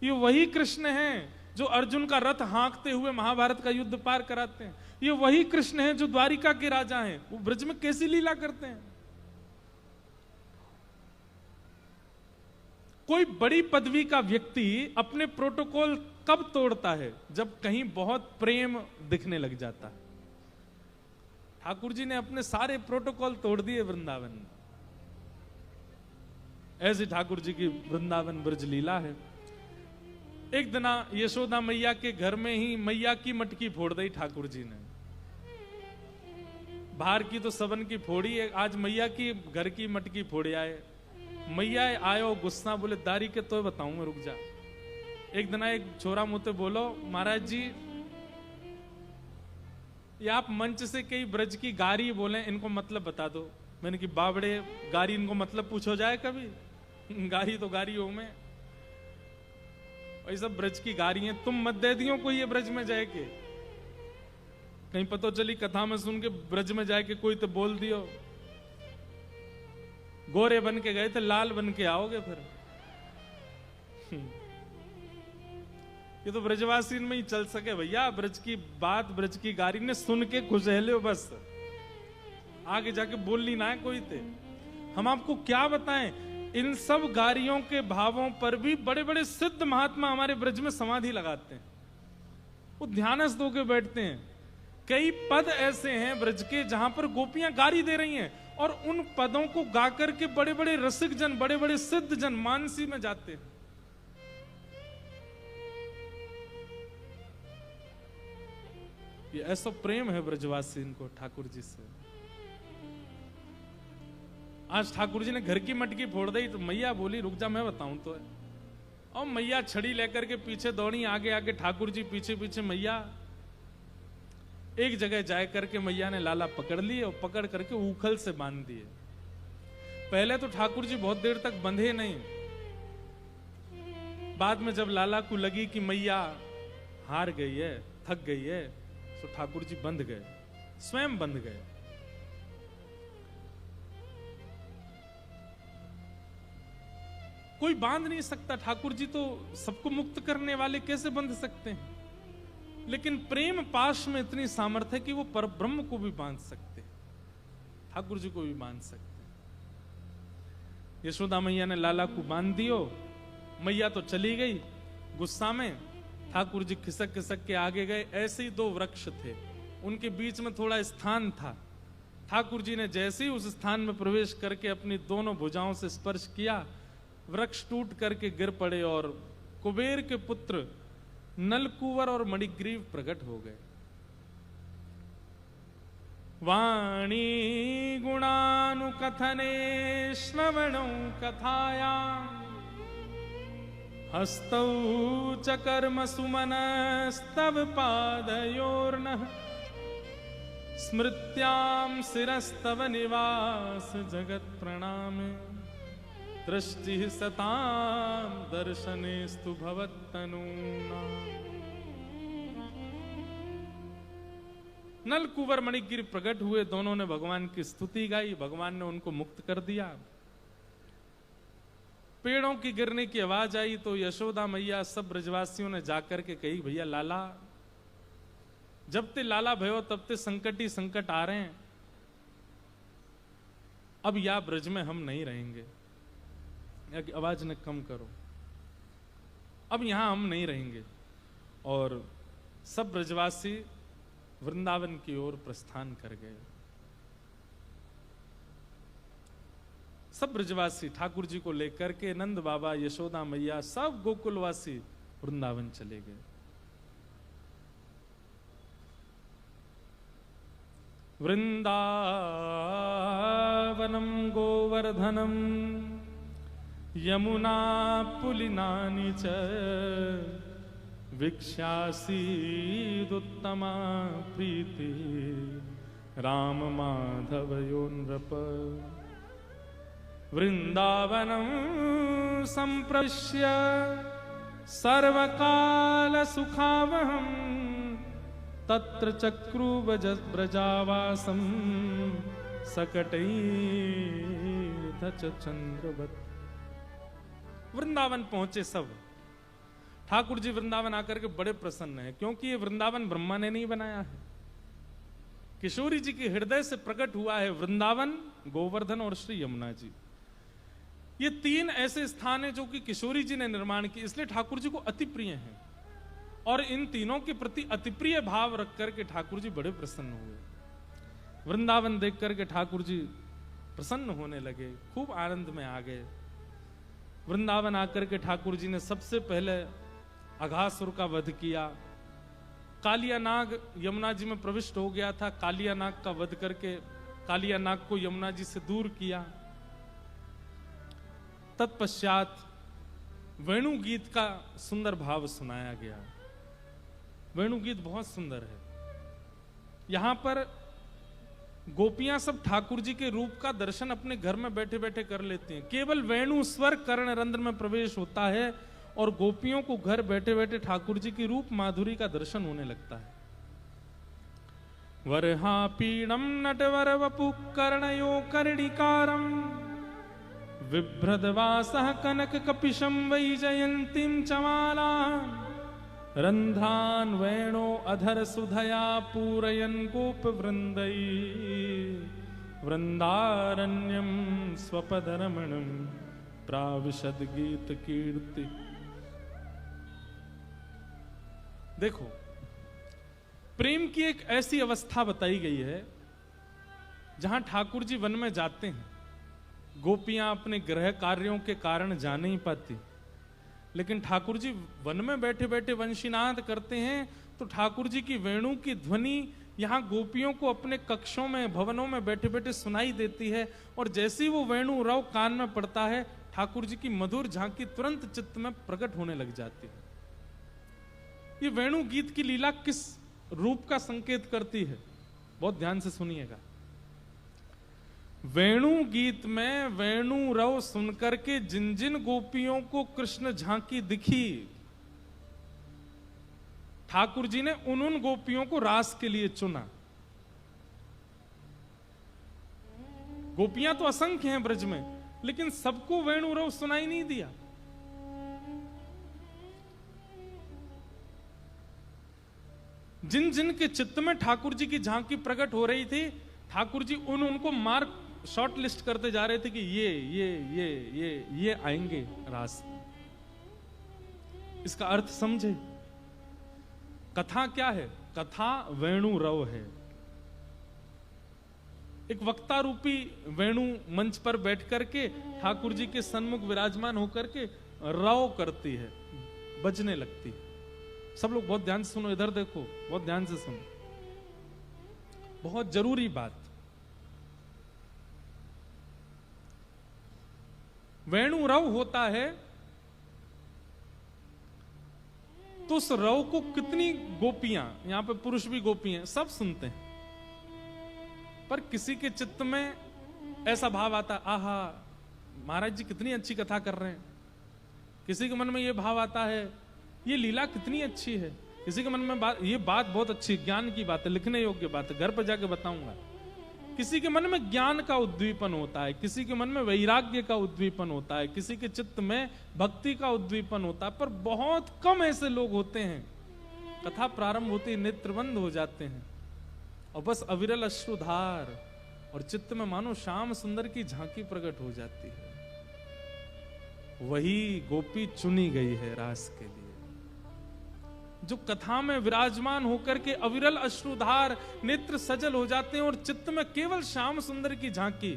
ये वही कृष्ण है जो अर्जुन का रथ हाँकते हुए महाभारत का युद्ध पार कराते हैं, ये वही कृष्ण है जो द्वारिका के राजा हैं, वो ब्रज में कैसी लीला करते हैं। कोई बड़ी पदवी का व्यक्ति अपने प्रोटोकॉल कब तोड़ता है? जब कहीं बहुत प्रेम दिखने लग जाता है। ठाकुर जी ने अपने सारे प्रोटोकॉल तोड़ दिए वृंदावन में। ऐसे ठाकुर जी की वृंदावन ब्रज लीला है। एक दिन यशोदा मैया के घर में ही मैया की मटकी फोड़ दी ठाकुर जी ने। बाहर की तो सबन की फोड़ी है, आज मैया की घर की मटकी फोड़ आए। मैया आयो गुस्सा, बोले दारी के तो बताऊं मैं, रुक जा। एक दिन एक छोरा मुझे बोलो, महाराज जी ये आप मंच से कई ब्रज की गारी बोले, इनको मतलब बता दो। मैंने कि बाबड़े गारी, इनको मतलब पूछो जाए कभी? गारी तो गारी हो में, सब ब्रज की गारी है, तुम मत दे दियो कोई ये ब्रज में जाए के। कहीं पता चली कथा में सुन के ब्रज में जाए के कोई तो बोल दियो, गोरे बन के गए थे लाल बन के आओगे फिर। ये तो ब्रजवासी में ही चल सके भैया, ब्रज की बात ब्रज की गारी ने सुन के खुश है लो बस, आगे जाके बोलनी ना है कोई थे। हम आपको क्या बताएं, इन सब गारियों के भावों पर भी बड़े बड़े सिद्ध महात्मा हमारे ब्रज में समाधि लगाते हैं, वो ध्यानस्थ होकर बैठते हैं। कई पद ऐसे हैं ब्रज के जहां पर गोपियां गारी दे रही हैं, और उन पदों को गाकर के बड़े बड़े रसिक जन, बड़े बड़े सिद्ध जन मानसी में जाते हैं। ये ऐसा प्रेम है ब्रजवासी इनको ठाकुर जी से। आज ठाकुर जी ने घर की मटकी फोड़ दी तो मैया बोली रुक जा मैं बताऊं तो है। और मैया छड़ी लेकर के पीछे दौड़ी, आगे आगे ठाकुर जी पीछे पीछे मैया। एक जगह जाए करके मैया ने लाला पकड़ लिए और पकड़ करके उखल से बांध दिए। पहले तो ठाकुर जी बहुत देर तक बंधे नहीं, बाद में जब लाला को लगी कि मैया हार गई है, थक गई है, तो ठाकुर जी बंध गए, स्वयं बंध गए। कोई बांध नहीं सकता, ठाकुर जी तो सबको मुक्त करने वाले, कैसे बंध सकते हैं? लेकिन प्रेम पाश में इतनी सामर्थ्य है कि वो परब्रह्म को भी बांध सकते हैं, ठाकुर जी को भी बांध सकते हैं। यशोदा मैया ने लाला को बांध दियो, मैया तो चली गई गुस्सा में, ठाकुर जी खिसक खिसक के आगे गए। ऐसे ही दो वृक्ष थे, उनके बीच में थोड़ा स्थान था। ठाकुर जी ने जैसे ही उस स्थान में प्रवेश करके अपनी दोनों भुजाओं से स्पर्श किया, वृक्ष टूट करके गिर पड़े और कुबेर के पुत्र नलकुवर और मणिग्रीव प्रकट हो गए। वाणी गुणानुकथने श्रवणौ कथाया, हस्तौ च कर्म सुमनस्तव पादयोर्नः, स्मृत्यां शिरस्तव निवास जगत प्रणामे, दृष्टि सतां दर्शनेस्तु भवत्तनूना। नल कुंवर मणिगिर प्रकट हुए, दोनों ने भगवान की स्तुति गाई, भगवान ने उनको मुक्त कर दिया। पेड़ों की गिरने की आवाज आई तो यशोदा मैया सब ब्रजवासियों ने जाकर के कही, भैया लाला, जब ते लाला भयो तब ते संकट ही संकट आ रहे हैं, अब या ब्रज में हम नहीं रहेंगे। आवाज ने कम करो, अब यहां हम नहीं रहेंगे। और सब ब्रजवासी वृंदावन की ओर प्रस्थान कर गए। सब ब्रजवासी ठाकुर जी को लेकर के, नंद बाबा, यशोदा मैया, सब गोकुलवासी वृंदावन चले गए। वृंदावनम गोवर्धनम यमुना पुलिनानि च, वीक्ष्यासीदुत्तमा प्रीति राम माधवयो नृप। वृंदावनं संप्रविश्य सर्वकाल सुखावहं, तत्र चक्रु ब्रजावासं सकटैर्ध च चंद्रवत्। वृंदावन पहुंचे सब। ठाकुर जी वृंदावन आकर के बड़े प्रसन्न हैं, क्योंकि ये वृंदावन ब्रह्मा ने नहीं बनाया है, किशोरी जी के हृदय से प्रकट हुआ है। वृंदावन, गोवर्धन और श्री यमुना जी, ये तीन ऐसे स्थान हैं जो कि किशोरी जी ने निर्माण किए, इसलिए ठाकुर जी को अति प्रिय हैं। और इन तीनों के प्रति अति प्रिय भाव रख करके ठाकुर जी बड़े प्रसन्न हुए। वृंदावन देख करके ठाकुर जी प्रसन्न होने लगे, खूब आनंद में आ गए। वृंदावन आकर के ठाकुर जी ने सबसे पहले अघासुर का वध किया। कालिया नाग यमुना जी में प्रविष्ट हो गया था, कालिया नाग का वध करके कालिया नाग को यमुना जी से दूर किया। तत्पश्चात वेणु गीत का सुंदर भाव सुनाया गया। वेणु गीत बहुत सुंदर है। यहां पर गोपियां सब ठाकुर जी के रूप का दर्शन अपने घर में बैठे बैठे कर लेती हैं। केवल वेणु स्वर कर्ण रंध्र में प्रवेश होता है और गोपियों को घर बैठे बैठे ठाकुर जी की रूप माधुरी का दर्शन होने लगता है। वरहा पीड़म नटवर वपु कर्णयो कर्णिकारम, विभ्रदवासः कनक कपिशं वैजयन्तीं चमाला, रंध्रान वेणो अधर सुधया पूरयन् गोप वृंदै, वृंदारण्यम स्वपदरमणम प्राविशद गीत कीर्ति। देखो, प्रेम की एक ऐसी अवस्था बताई गई है जहां ठाकुर जी वन में जाते हैं। गोपियां अपने गृह कार्यों के कारण जा नहीं पाती, लेकिन ठाकुर जी वन में बैठे बैठे वंशीनाद करते हैं तो ठाकुर जी की वेणु की ध्वनि यहां गोपियों को अपने कक्षों में, भवनों में बैठे बैठे सुनाई देती है। और जैसे ही वो वेणु रव कान में पड़ता है, ठाकुर जी की मधुर झांकी तुरंत चित्त में प्रकट होने लग जाती है। ये वेणु गीत की लीला किस रूप का संकेत करती है, बहुत ध्यान से सुनिएगा। वेणु गीत में वेणु रव सुनकर के जिन जिन गोपियों को कृष्ण झांकी दिखी, ठाकुर जी ने उन गोपियों को रास के लिए चुना। गोपियां तो असंख्य हैं ब्रज में, लेकिन सबको वेणु रव सुनाई नहीं दिया। जिन जिन के चित्त में ठाकुर जी की झांकी प्रकट हो रही थी, ठाकुर जी उनको मार्क शॉर्ट लिस्ट करते जा रहे थे कि ये आएंगे रास। इसका अर्थ समझे। कथा क्या है? कथा वेणु रव है। एक वक्ता रूपी वेणु मंच पर बैठ करके ठाकुर जी के सन्मुख विराजमान होकर के रव करती है, बजने लगती है। सब लोग बहुत ध्यान से सुनो, इधर देखो, बहुत ध्यान से सुनो, बहुत जरूरी बात। वेणु रव होता है तो उस रव को कितनी गोपियां, यहां पे पुरुष भी गोपी हैं, सब सुनते हैं। पर किसी के चित्त में ऐसा भाव आता, आहा महाराज जी कितनी अच्छी कथा कर रहे हैं। किसी के मन में यह भाव आता है, ये लीला कितनी अच्छी है। किसी के मन में ये बात बहुत अच्छी, ज्ञान की बात है, लिखने योग्य बात है, घर पर जाके बताऊंगा। किसी के मन में ज्ञान का उद्दीपन होता है, किसी के मन में वैराग्य का उद्दीपन होता है, किसी के चित्त में भक्ति का उद्दीपन होता है। पर बहुत कम ऐसे लोग होते हैं, कथा प्रारंभ होती नेत्र बंद हो जाते हैं और बस अविरल अश्रुधार और चित्त में मानो श्याम सुंदर की झांकी प्रकट हो जाती है। वही गोपी चुनी गई है रास के लिए, जो कथा में विराजमान होकर के अविरल अश्रुधार नेत्र सजल हो जाते हैं और चित्त में केवल श्याम सुंदर की झांकी।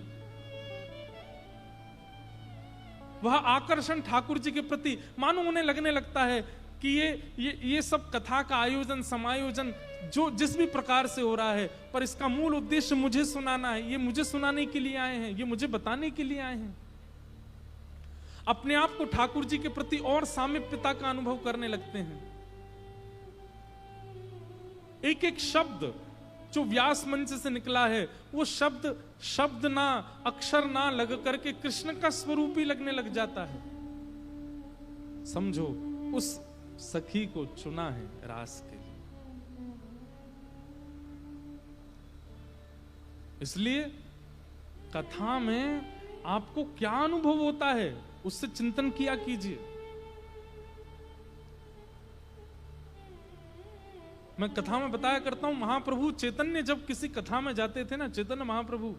वह आकर्षण ठाकुर जी के प्रति मानो उन्हें लगने लगता है कि ये सब कथा का आयोजन समायोजन जो जिस भी प्रकार से हो रहा है, पर इसका मूल उद्देश्य मुझे सुनाना है। ये मुझे सुनाने के लिए आए हैं, ये मुझे बताने के लिए आए हैं। अपने आप को ठाकुर जी के प्रति और सामीप्यता का अनुभव करने लगते हैं। एक एक शब्द जो व्यास मंच से निकला है, वो शब्द ना, अक्षर ना लग करके कृष्ण का स्वरूप ही लगने लग जाता है। समझो, उस सखी को चुना है रास के लिए। इसलिए कथा में आपको क्या अनुभव होता है, उससे चिंतन किया कीजिए। मैं कथा में बताया करता हूं, महाप्रभु चैतन्य जब किसी कथा में जाते थे ना, चैतन्य महाप्रभु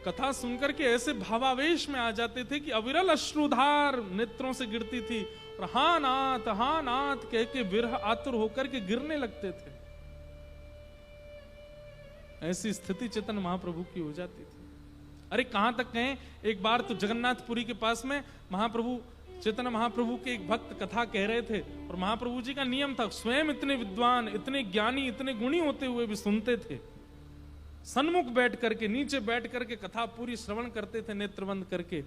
कथा सुनकर के ऐसे भावावेश में आ जाते थे कि अविरल अश्रुधार नेत्रों से गिरती थी और हाँ नाथ कह के विरह आतुर होकर के गिरने लगते थे। ऐसी स्थिति चैतन्य महाप्रभु की हो जाती थी। अरे कहां तक कहें, एक बार तो जगन्नाथपुरी के पास में महाप्रभु चैतन्य महाप्रभु के एक भक्त कथा कह रहे थे और महाप्रभु जी का नियम था, स्वयं इतने विद्वान, इतने ज्ञानी, इतने गुणी होते हुए भी सुनते थे। सन्मुख बैठ करके, नीचे बैठ करके कथा पूरी श्रवण करते थे नेत्र बंद करके।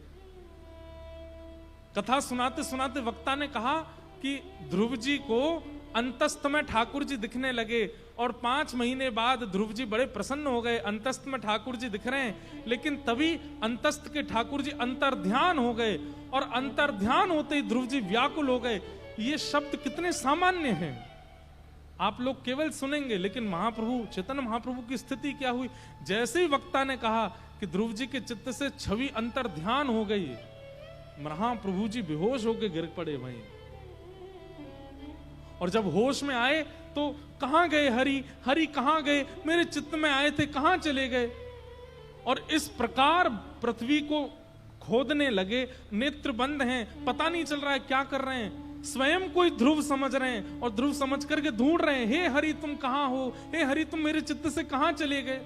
कथा सुनाते सुनाते वक्ता ने कहा कि ध्रुव जी को अंतस्थ में ठाकुर जी दिखने लगे और 5 महीने बाद ध्रुव जी बड़े प्रसन्न हो गए। अंतस्थ में ठाकुर जी दिख रहे हैं, लेकिन तभी अंतस्थ के ठाकुर जी अंतर्ध्यान हो गए और अंतर्ध्यान होते ही ध्रुव जी व्याकुल हो गए। ये शब्द कितने सामान्य हैं, आप लोग केवल सुनेंगे, लेकिन महाप्रभु चैतन्य महाप्रभु की स्थिति क्या हुई। जैसे ही वक्ता ने कहा कि ध्रुव जी के चित्त से छवि अंतर्ध्यान हो गई, महाप्रभु जी बेहोश होकर गिर पड़े वहीं। और जब होश में आए तो कहां गए हरि, हरि कहां गए, मेरे चित्त में आए थे कहां चले गए। और इस प्रकार पृथ्वी को खोदने लगे, नेत्र बंद हैं, पता नहीं चल रहा है क्या कर रहे हैं। स्वयं कोई ध्रुव समझ रहे हैं और ध्रुव समझ करके ढूंढ रहे हैं, हे हरि तुम कहां हो, हे हरि तुम मेरे चित्त से कहां चले गए।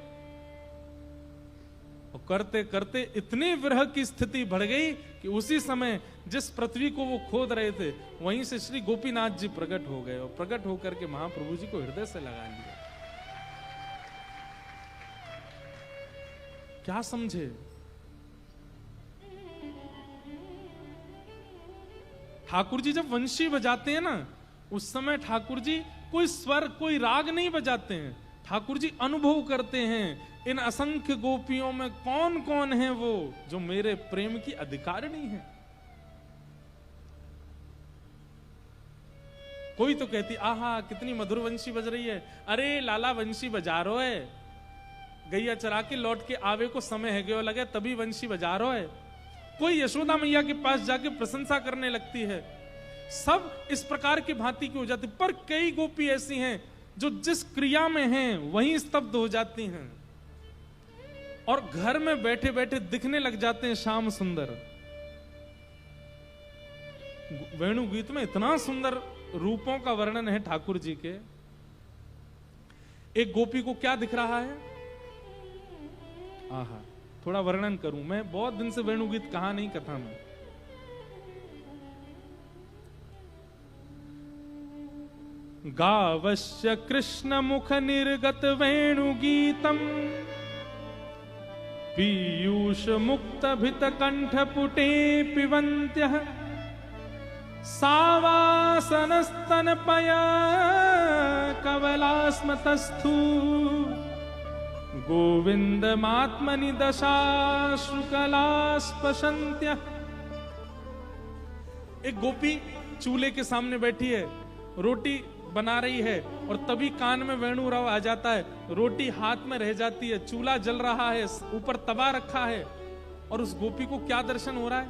और करते करते इतने विरह की स्थिति बढ़ गई कि उसी समय जिस पृथ्वी को वो खोद रहे थे, वहीं से श्री गोपीनाथ जी प्रकट हो गए और प्रकट होकर के महाप्रभु जी को हृदय से लगा लिया। क्या समझे? ठाकुर जी जब वंशी बजाते हैं ना, उस समय ठाकुर जी कोई स्वर कोई राग नहीं बजाते हैं, ठाकुर जी अनुभव करते हैं इन असंख्य गोपियों में कौन कौन है वो जो मेरे प्रेम की अधिकारिणी है। कोई तो कहती आहा कितनी मधुर वंशी बज रही है, अरे लाला वंशी बजा रो है, गैया चरा के लौट के आवे को समय है गयो लगे तभी वंशी बजा रो है। कोई यशोदा मैया के पास जाके प्रशंसा करने लगती है। सब इस प्रकार की भांति की हो जाती, पर कई गोपी ऐसी हैं जो जिस क्रिया में हैं वहीं स्तब्ध हो जाती हैं और घर में बैठे बैठे दिखने लग जाते हैं श्याम सुंदर। वेणु गीत में इतना सुंदर रूपों का वर्णन है ठाकुर जी के। एक गोपी को क्या दिख रहा है, आहा थोड़ा वर्णन करूं, मैं बहुत दिन से वेणु गीत कहा नहीं कथा में। गावश्य कृष्ण मुख निर्गत वेणु गीतम पीयूष मुक्त भित कंठ पुटे पिबन्त्यः सावासनस्तन पय कवलास्मतस्थु गोविंदमात्मनि दशाश्रुकलास्पशन्त्यः। एक गोपी चूल्हे के सामने बैठी है, रोटी बना रही है और तभी कान में वेणु राव आ जाता है, रोटी हाथ में रह जाती है, चूल्हा जल रहा है, ऊपर तवा रखा है और उस गोपी को क्या दर्शन हो रहा है,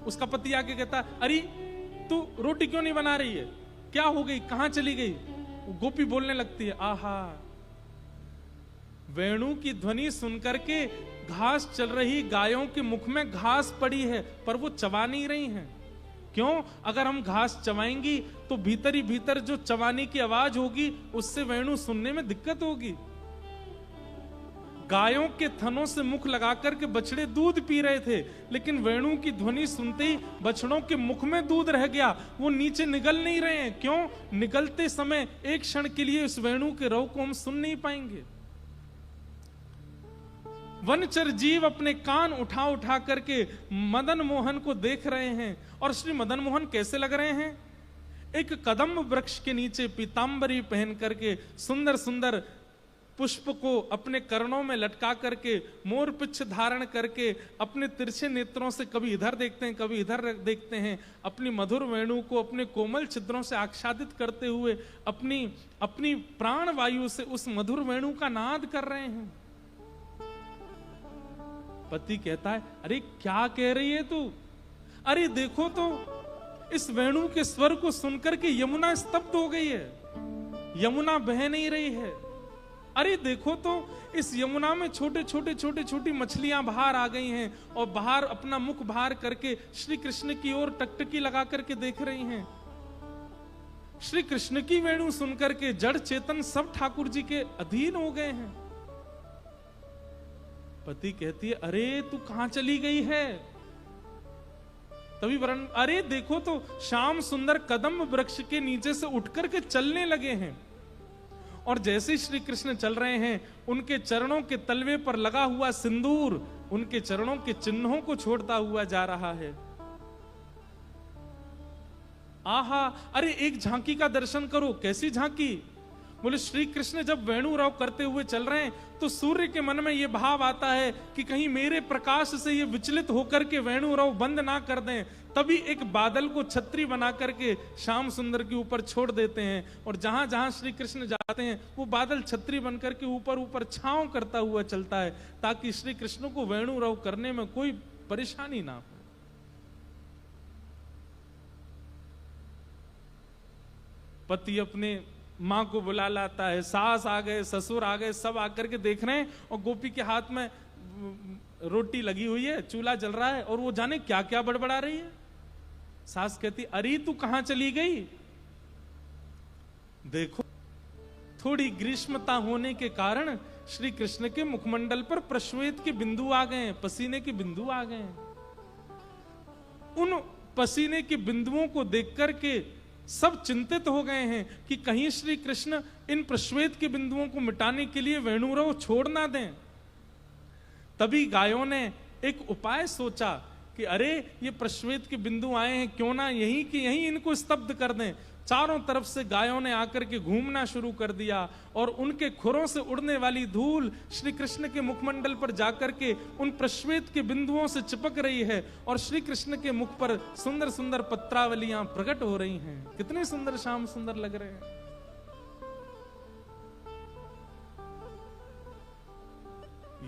उसका पति आके कहता है अरे तू रोटी क्यों नहीं बना रही है, क्या हो गई, कहां चली गई। गोपी बोलने लगती है आहा वेणु की ध्वनि सुनकर के घास चल रही गायों के मुख में घास पड़ी है पर वो चबा नहीं रही हैं। क्यों, अगर हम घास चबाएंगी तो भीतर ही भीतर जो चबाने की आवाज होगी उससे वेणु सुनने में दिक्कत होगी। गायों के थनों से मुख लगाकर के बछड़े दूध पी रहे थे, लेकिन वेणु की ध्वनि सुनते ही बछड़ों के मुख में दूध रह गया, वो नीचे निगल नहीं रहे हैं। क्यों, निगलते समय एक क्षण के लिए उस वेणु के रव को हम सुन नहीं पाएंगे। वनचर जीव अपने कान उठा उठा करके मदन मोहन को देख रहे हैं और श्री मदन मोहन कैसे लग रहे हैं, एक कदम वृक्ष के नीचे पीतांबरी पहन करके सुंदर सुंदर पुष्प को अपने कर्णों में लटका करके मोर पिच्छ धारण करके अपने तिरछे नेत्रों से कभी इधर देखते हैं कभी इधर देखते हैं, अपनी मधुर वेणु को अपने कोमल छिद्रों से आच्छादित करते हुए अपनी अपनी प्राण वायु से उस मधुर वेणु का नाद कर रहे हैं। पति कहता है अरे क्या कह रही है तू, अरे देखो तो इस वेणु के स्वर को सुनकर के यमुना स्तब्ध हो गई है, यमुना बह नहीं रही है। अरे देखो तो इस यमुना में छोटे छोटे छोटे छोटी मछलियां बाहर आ गई हैं और बाहर अपना मुख बाहर करके श्री कृष्ण की ओर टकटकी लगा करके देख रही हैं। श्री कृष्ण की वेणु सुनकर के जड़ चेतन सब ठाकुर जी के अधीन हो गए हैं। पति कहती है अरे तू कहां चली गई है, तभी वरण अरे देखो तो श्याम सुंदर कदम वृक्ष के नीचे से उठकर के चलने लगे हैं और जैसे श्री कृष्ण चल रहे हैं उनके चरणों के तलवे पर लगा हुआ सिंदूर उनके चरणों के चिन्हों को छोड़ता हुआ जा रहा है। आहा, अरे एक झांकी का दर्शन करो। कैसी झांकी? बोले श्री कृष्ण जब वेणु राव करते हुए चल रहे हैं तो सूर्य के मन में यह भाव आता है कि कहीं मेरे प्रकाश से ये विचलित होकर के वेणु राव बंद ना कर दें, तभी एक बादल को छतरी बना करके श्याम सुंदर के ऊपर छोड़ देते हैं और जहां जहां श्री कृष्ण जाते हैं वो बादल छतरी बनकर के ऊपर ऊपर छांव करता हुआ चलता है ताकि श्री कृष्ण को वेणु राव करने में कोई परेशानी ना हो। पति अपने मां को बुला लाता है, सास आ गए, ससुर आ गए, सब आकर के देख रहे हैं और गोपी के हाथ में रोटी लगी हुई है, चूल्हा जल रहा है और वो जाने क्या क्या बड़बड़ा रही है। सास कहती अरे तू कहां चली गई, देखो थोड़ी ग्रीष्मता होने के कारण श्री कृष्ण के मुखमंडल पर प्रश्वेत के बिंदु आ गए, पसीने के बिंदु आ गए। उन पसीने के बिंदुओं को देख करके सब चिंतित हो गए हैं कि कहीं श्री कृष्ण इन प्रश्वेत के बिंदुओं को मिटाने के लिए वेणुराव छोड़ ना दें। तभी गायों ने एक उपाय सोचा कि अरे ये प्रश्वेत के बिंदु आए हैं, क्यों ना यहीं कि यहीं इनको स्तब्ध कर दें। चारों तरफ से गायों ने आकर के घूमना शुरू कर दिया और उनके खुरों से उड़ने वाली धूल श्री कृष्ण के मुखमंडल पर जाकर के उन प्रश्वेत के बिंदुओं से चिपक रही है और श्री कृष्ण के मुख पर सुंदर सुंदर पत्रावलियां प्रकट हो रही हैं। कितने सुंदर श्याम सुंदर लग रहे हैं।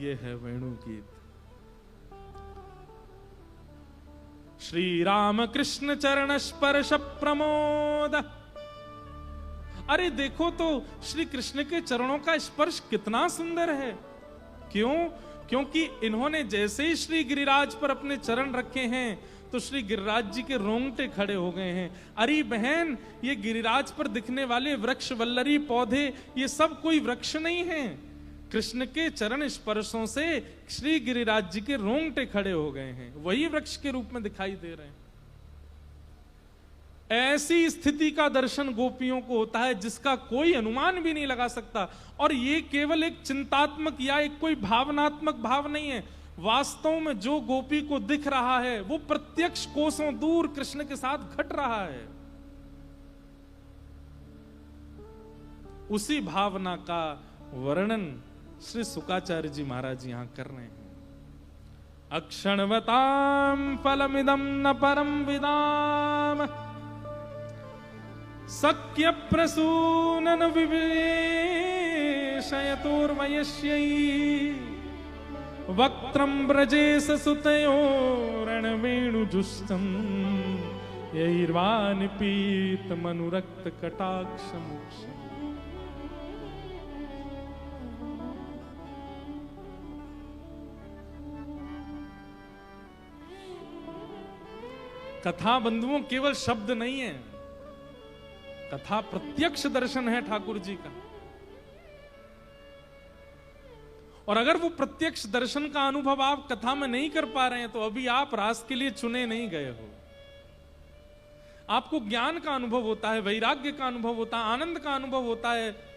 ये है वेणु गीत। श्री राम कृष्ण चरण स्पर्श प्रमोद। अरे देखो तो श्री कृष्ण के चरणों का स्पर्श कितना सुंदर है। क्यों? क्योंकि इन्होंने जैसे ही श्री गिरिराज पर अपने चरण रखे हैं तो श्री गिरिराज जी के रोंगटे खड़े हो गए हैं। अरे बहन, ये गिरिराज पर दिखने वाले वृक्ष वल्लरी पौधे ये सब कोई वृक्ष नहीं है। कृष्ण के चरण स्पर्शों से श्री गिरिराज जी के रोंगटे खड़े हो गए हैं, वही वृक्ष के रूप में दिखाई दे रहे हैं। ऐसी स्थिति का दर्शन गोपियों को होता है जिसका कोई अनुमान भी नहीं लगा सकता। और ये केवल एक चिंतात्मक या एक कोई भावनात्मक भाव नहीं है। वास्तव में जो गोपी को दिख रहा है वो प्रत्यक्ष कोसों दूर कृष्ण के साथ घट रहा है। उसी भावना का वर्णन श्री शुकाचार्य जी महाराज यहां कर रहे हैं। अक्षणवताम फलमिदं न परम विदाम सक्य प्रसूनन विवेशयतोर्वयस्यै वक्त्रं ब्रजेश सुतयोरणवेणुजुष्टं यैर्वानिपीतमनुरक्त कटाक्षमुक्षम्। कथा बंधुओं केवल शब्द नहीं है, कथा प्रत्यक्ष दर्शन है ठाकुर जी का। और अगर वो प्रत्यक्ष दर्शन का अनुभव आप कथा में नहीं कर पा रहे हैं तो अभी आप रास के लिए चुने नहीं गए हो। आपको ज्ञान का अनुभव होता है, वैराग्य का अनुभव होता है, आनंद का अनुभव होता है,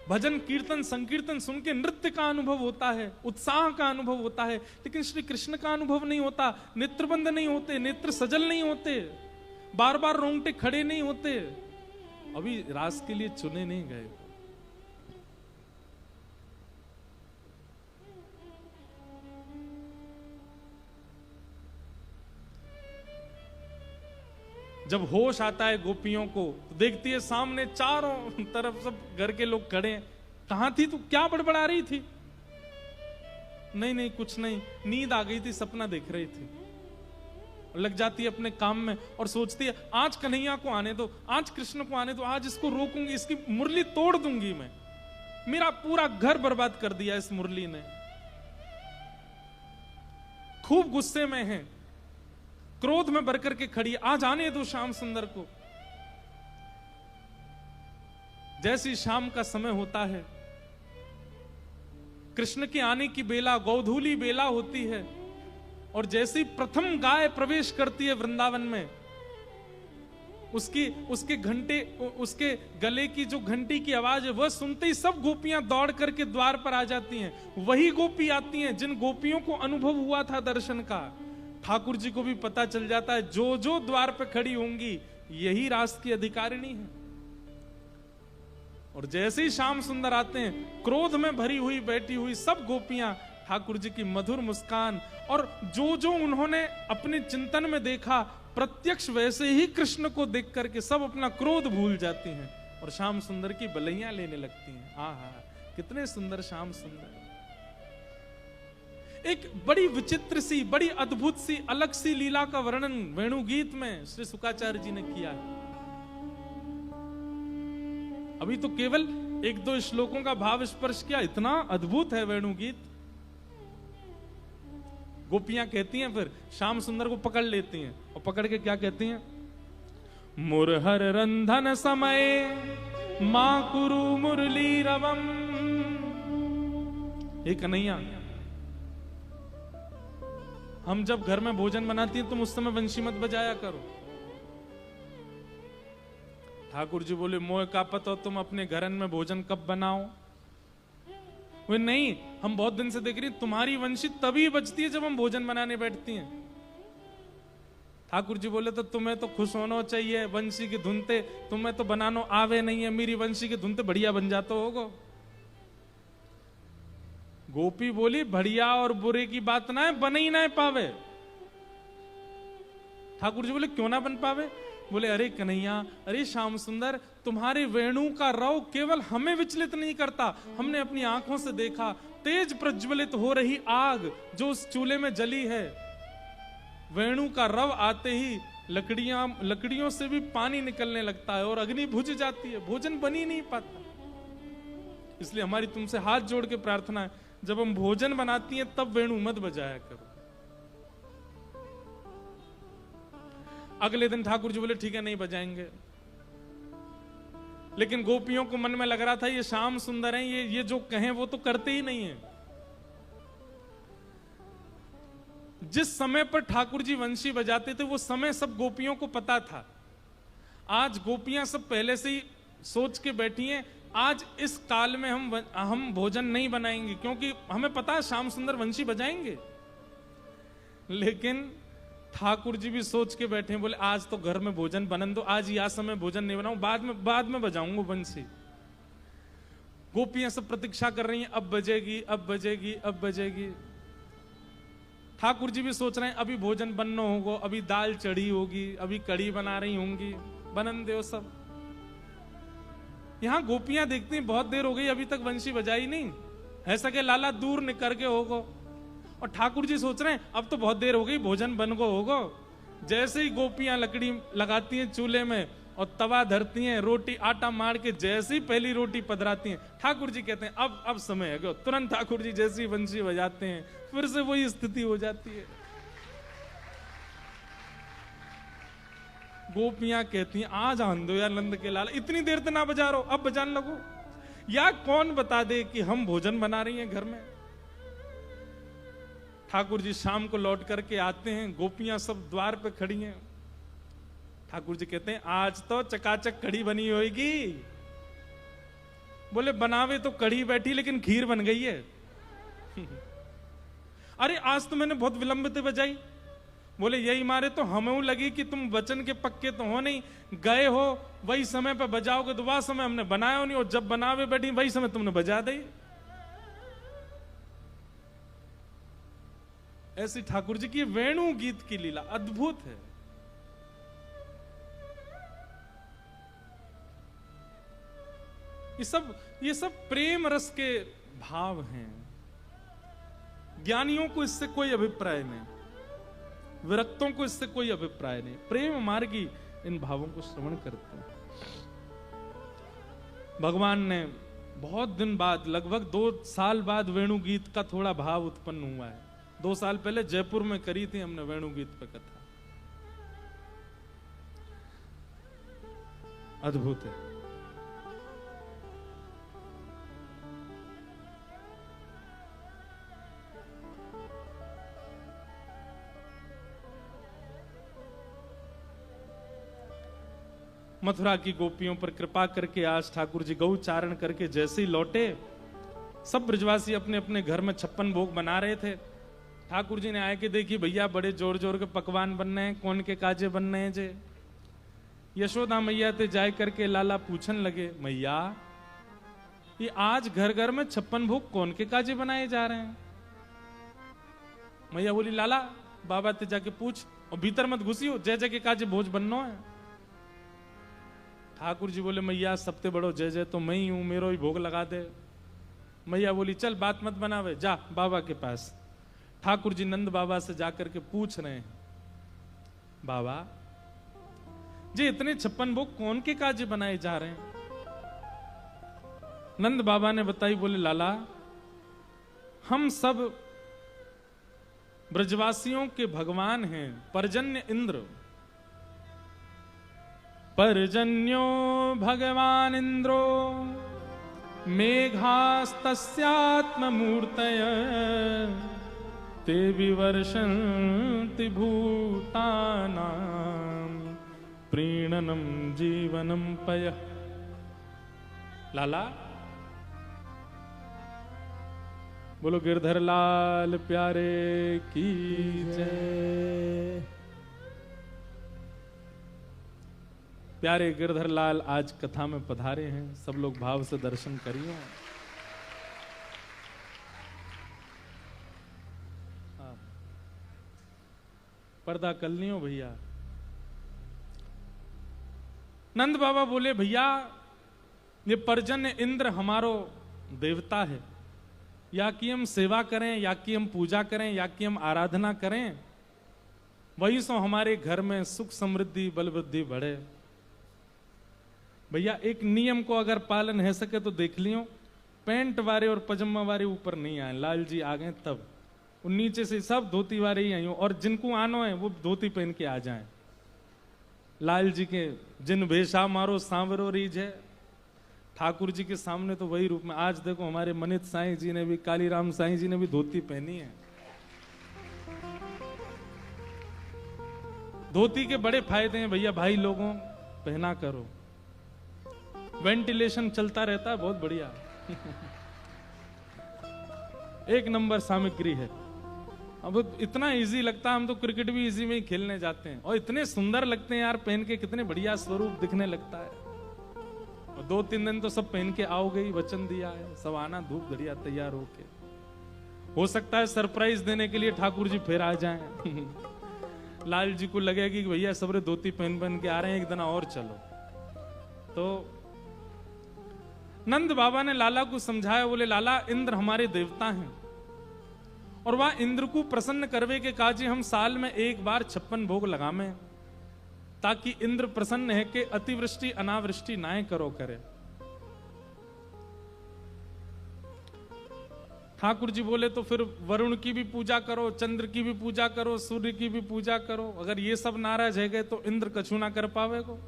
भजन कीर्तन संकीर्तन सुन के नृत्य का अनुभव होता है, उत्साह का अनुभव होता है, लेकिन श्री कृष्ण का अनुभव नहीं होता। नेत्रबंध नहीं होते, नेत्र सजल नहीं होते, बार बार रोंगटे खड़े नहीं होते, अभी रास के लिए चुने नहीं गए। जब होश आता है गोपियों को तो देखती है सामने चारों तरफ सब घर के लोग खड़े हैं। कहां थी तू? क्या बड़बड़ा रही थी? नहीं नहीं कुछ नहीं, नींद आ गई थी, सपना देख रही थी। लग जाती है अपने काम में और सोचती है आज कन्हैया को आने दो, आज कृष्ण को आने दो, आज इसको रोकूंगी, इसकी मुरली तोड़ दूंगी मैं। मेरा पूरा घर बर्बाद कर दिया इस मुरली ने। खूब गुस्से में है, क्रोध में भर करके खड़ी, आज आने दो श्याम सुंदर को। जैसी शाम का समय होता है, कृष्ण के आने की बेला गोधूली बेला होती है और जैसी प्रथम गाय प्रवेश करती है वृंदावन में, उसके घंटे, उसके गले की जो घंटी की आवाज है वह सुनते ही सब गोपियां दौड़ करके द्वार पर आ जाती हैं। वही गोपी आती हैं जिन गोपियों को अनुभव हुआ था दर्शन का। ठाकुर जी को भी पता चल जाता है जो जो द्वार पे खड़ी होंगी यही रास की अधिकारिणी है। और जैसे ही श्याम सुंदर आते हैं, क्रोध में भरी हुई बैठी हुई सब गोपियां ठाकुर जी की मधुर मुस्कान और जो जो उन्होंने अपने चिंतन में देखा प्रत्यक्ष वैसे ही कृष्ण को देख करके सब अपना क्रोध भूल जाती हैं और श्याम सुंदर की बलैया लेने लगती हैं। आहा, कितने सुंदर श्याम सुंदर। एक बड़ी विचित्र सी, बड़ी अद्भुत सी, अलग सी लीला का वर्णन वेणु गीत में श्री शुकाचार्य जी ने किया है। अभी तो केवल एक दो श्लोकों का भाव स्पर्श किया, इतना अद्भुत है वेणु गीत। गोपियां कहती हैं, फिर श्याम सुंदर को पकड़ लेती हैं और पकड़ के क्या कहती हैं? मुरहर रंधन समय मां कुरु मुरली रवम। हे कन्हैया, हम जब घर में भोजन बनाती हैं तुम उस समय वंशी मत बजाया करो। ठाकुर जी बोले, मोह का पता तुम अपने घरन में भोजन कब बनाओ? वो नहीं, हम बहुत दिन से देख रही हैं, तुम्हारी वंशी तभी बचती है जब हम भोजन बनाने बैठती हैं। ठाकुर जी बोले तो तुम्हें तो खुश होना चाहिए, वंशी की धुनते तुम्हें तो बनानो आवे नहीं है, मेरी वंशी की धुनते बढ़िया बन जाते होगो। गोपी बोली बढ़िया और बुरे की बात ना है, बन ही ना पावे। ठाकुर जी बोले क्यों ना बन पावे? बोले अरे कन्हैया, अरे श्याम सुंदर, तुम्हारे वेणु का रव केवल हमें विचलित नहीं करता, हमने अपनी आंखों से देखा तेज प्रज्वलित हो रही आग जो उस चूल्हे में जली है, वेणु का रव आते ही लकड़ियों से भी पानी निकलने लगता है और अग्नि बुझ जाती है, भोजन बन ही नहीं पाता। इसलिए हमारी तुमसे हाथ जोड़ के प्रार्थना है, जब हम भोजन बनाती हैं तब वेणु मत बजाया करो। अगले दिन ठाकुर जी बोले ठीक है नहीं बजाएंगे, लेकिन गोपियों को मन में लग रहा था ये श्याम सुंदर हैं, ये जो कहें वो तो करते ही नहीं है। जिस समय पर ठाकुर जी वंशी बजाते थे वो समय सब गोपियों को पता था। आज गोपियां सब पहले से ही सोच के बैठी हैं, आज इस काल में हम भोजन नहीं बनाएंगे, क्योंकि हमें पता है श्याम सुंदर वंशी बजाएंगे। लेकिन ठाकुर जी भी सोच के बैठे हैं, बोले आज तो घर में भोजन बनन दो, आज या समय भोजन नहीं बनाऊं, बाद में बजाऊंगा बंसी। गोपियां सब प्रतीक्षा कर रही हैं, अब बजेगी अब बजेगी अब बजेगी। ठाकुर जी भी सोच रहे हैं अभी भोजन बनना होगा, अभी दाल चढ़ी होगी, अभी कड़ी बना रही होंगी, बनन दो सब। यहां गोपियां देखती हैं बहुत देर हो गई अभी तक वंशी बजाई नहीं, ऐसा के लाला दूर निकल के होगो। और ठाकुर जी सोच रहे हैं अब तो बहुत देर हो गई, भोजन बन गो होगो। जैसे ही गोपियां लकड़ी लगाती हैं चूल्हे में और तवा धरती हैं, रोटी आटा मार के जैसे ही पहली रोटी पधराती हैं, ठाकुर जी कहते हैं अब समय है गो। तुरंत ठाकुर जी जैसी वंशी बजाते हैं, फिर से वही स्थिति हो जाती है। गोपियां कहती हैं आज आन दो यार नंद के लाल, इतनी देर तक ना बजा रहो, अब बजाने लगो। या कौन बता दे कि हम भोजन बना रही हैं घर में। ठाकुर जी शाम को लौट करके आते हैं, गोपियां सब द्वार पे खड़ी हैं। ठाकुर जी कहते हैं आज तो चकाचक कढ़ी बनी होगी। बोले बनावे तो कढ़ी बैठी लेकिन खीर बन गई है। अरे आज तो मैंने बहुत विलंब से बजाई। बोले यही मारे तो हमें लगी कि तुम वचन के पक्के तो हो नहीं, गए हो वही समय पे बजाओगे, तो वह समय हमने बनाया नहीं, और जब बनावे बैठी वही समय तुमने बजा दी। ऐसी ठाकुर जी की वेणु गीत की लीला अद्भुत है। ये सब प्रेम रस के भाव हैं। ज्ञानियों को इससे कोई अभिप्राय नहीं, विरक्तों को इससे कोई अभिप्राय नहीं, प्रेम मार्गी इन भावों को श्रवण करते हैं। भगवान ने बहुत दिन बाद, लगभग 2 साल बाद वेणु गीत का थोड़ा भाव उत्पन्न हुआ है। 2 साल पहले जयपुर में करी थी हमने वेणु गीत पे कथा, अद्भुत है। मथुरा की गोपियों पर कृपा करके आज ठाकुर जी गौ चारण करके जैसे ही लौटे, सब ब्रजवासी अपने अपने घर में 56 भोग बना रहे थे। ठाकुर जी ने आए कि देखिए भैया बड़े जोर जोर के पकवान बन रहे हैं, कौन के काजे बन रहे हैं जे। यशोदा मैया ते जाए करके लाला पूछन लगे, मैया ये आज घर घर में 56 भोग कौन के काजे बनाए जा रहे हैं? मैया बोली लाला बाबा ते जाके पूछ, और भीतर मत घुसी हो, जय जय के काजे भोज बननो है। ठाकुर जी बोले मैया सबते बड़ो जय जय तो मैं ही हूं, मेरो ही भोग लगा दे। मैया बोली चल बात मत बनावे, जा बाबा के पास। ठाकुर जी नंद बाबा से जाकर के पूछ रहे हैं, बाबा जी इतने 56 भोग कौन के काजे बनाए जा रहे हैं? नंद बाबा ने बताई, बोले लाला हम सब ब्रजवासियों के भगवान हैं, पर्जन्य इंद्र। पर्जन्यो भगवान इंद्रो मेघास्तस्यात्ममूर्तय ते विवर्षन्ति भूतानां प्रीणनं जीवनं पयः। लाला बोलो गिरधर लाल प्यारे की जय। प्यारे गिरधर लाल आज कथा में पधारे हैं, सब लोग भाव से दर्शन करिए। पर्दा कर लियो भैया। नंद बाबा बोले भैया ये पर्जन्य इंद्र हमारो देवता है, या कि हम सेवा करें, या कि हम पूजा करें, या कि हम आराधना करें, वही सो हमारे घर में सुख समृद्धि बल वृद्धि बढ़े। भैया एक नियम को अगर पालन है सके तो देख लियो, पैंट वाले और पजामा वाले ऊपर नहीं आए, लाल जी आ गए तब नीचे से सब धोती वाले ही आई हो, और जिनको आनो है वो धोती पहन के आ जाएं। लाल जी के जिन भेषा मारो सांवरो रीझ है, ठाकुर जी के सामने तो वही रूप में। आज देखो हमारे मनित साईं जी ने भी, कालीराम साईं जी ने भी धोती पहनी है। धोती के बड़े फायदे हैं भैया, भाई लोगों पहना करो, वेंटिलेशन चलता रहता है, बहुत बढ़िया एक नंबर सामग्री है। अब इतना इजी लगता है, हम तो क्रिकेट भी इजी में ही खेलने जाते हैं, और इतने सुंदर लगते हैं यार पहन के, कितने बढ़िया स्वरूप दिखने लगता है। और 2-3 दिन तो सब पहन के आओगे ही, वचन दिया है, सब आना धूप धड़िया तैयार होके। हो सकता है सरप्राइज देने के लिए ठाकुर जी फिर आ जाएं लाल जी को लगेगा कि भैया सबरे धोती पहन के आ रहे हैं, एक दिन और चलो। तो नंद बाबा ने लाला को समझाया, बोले लाला इंद्र हमारे देवता हैं, और वह इंद्र को प्रसन्न करवे के काजी हम साल में एक बार 56 भोग लगावे, ताकि इंद्र प्रसन्न है कि अतिवृष्टि अनावृष्टि नाय करो करे। ठाकुर जी बोले तो फिर वरुण की भी पूजा करो, चंद्र की भी पूजा करो, सूर्य की भी पूजा करो। अगर ये सब नाराज है गए तो इंद्र कछु ना कर पावेगो।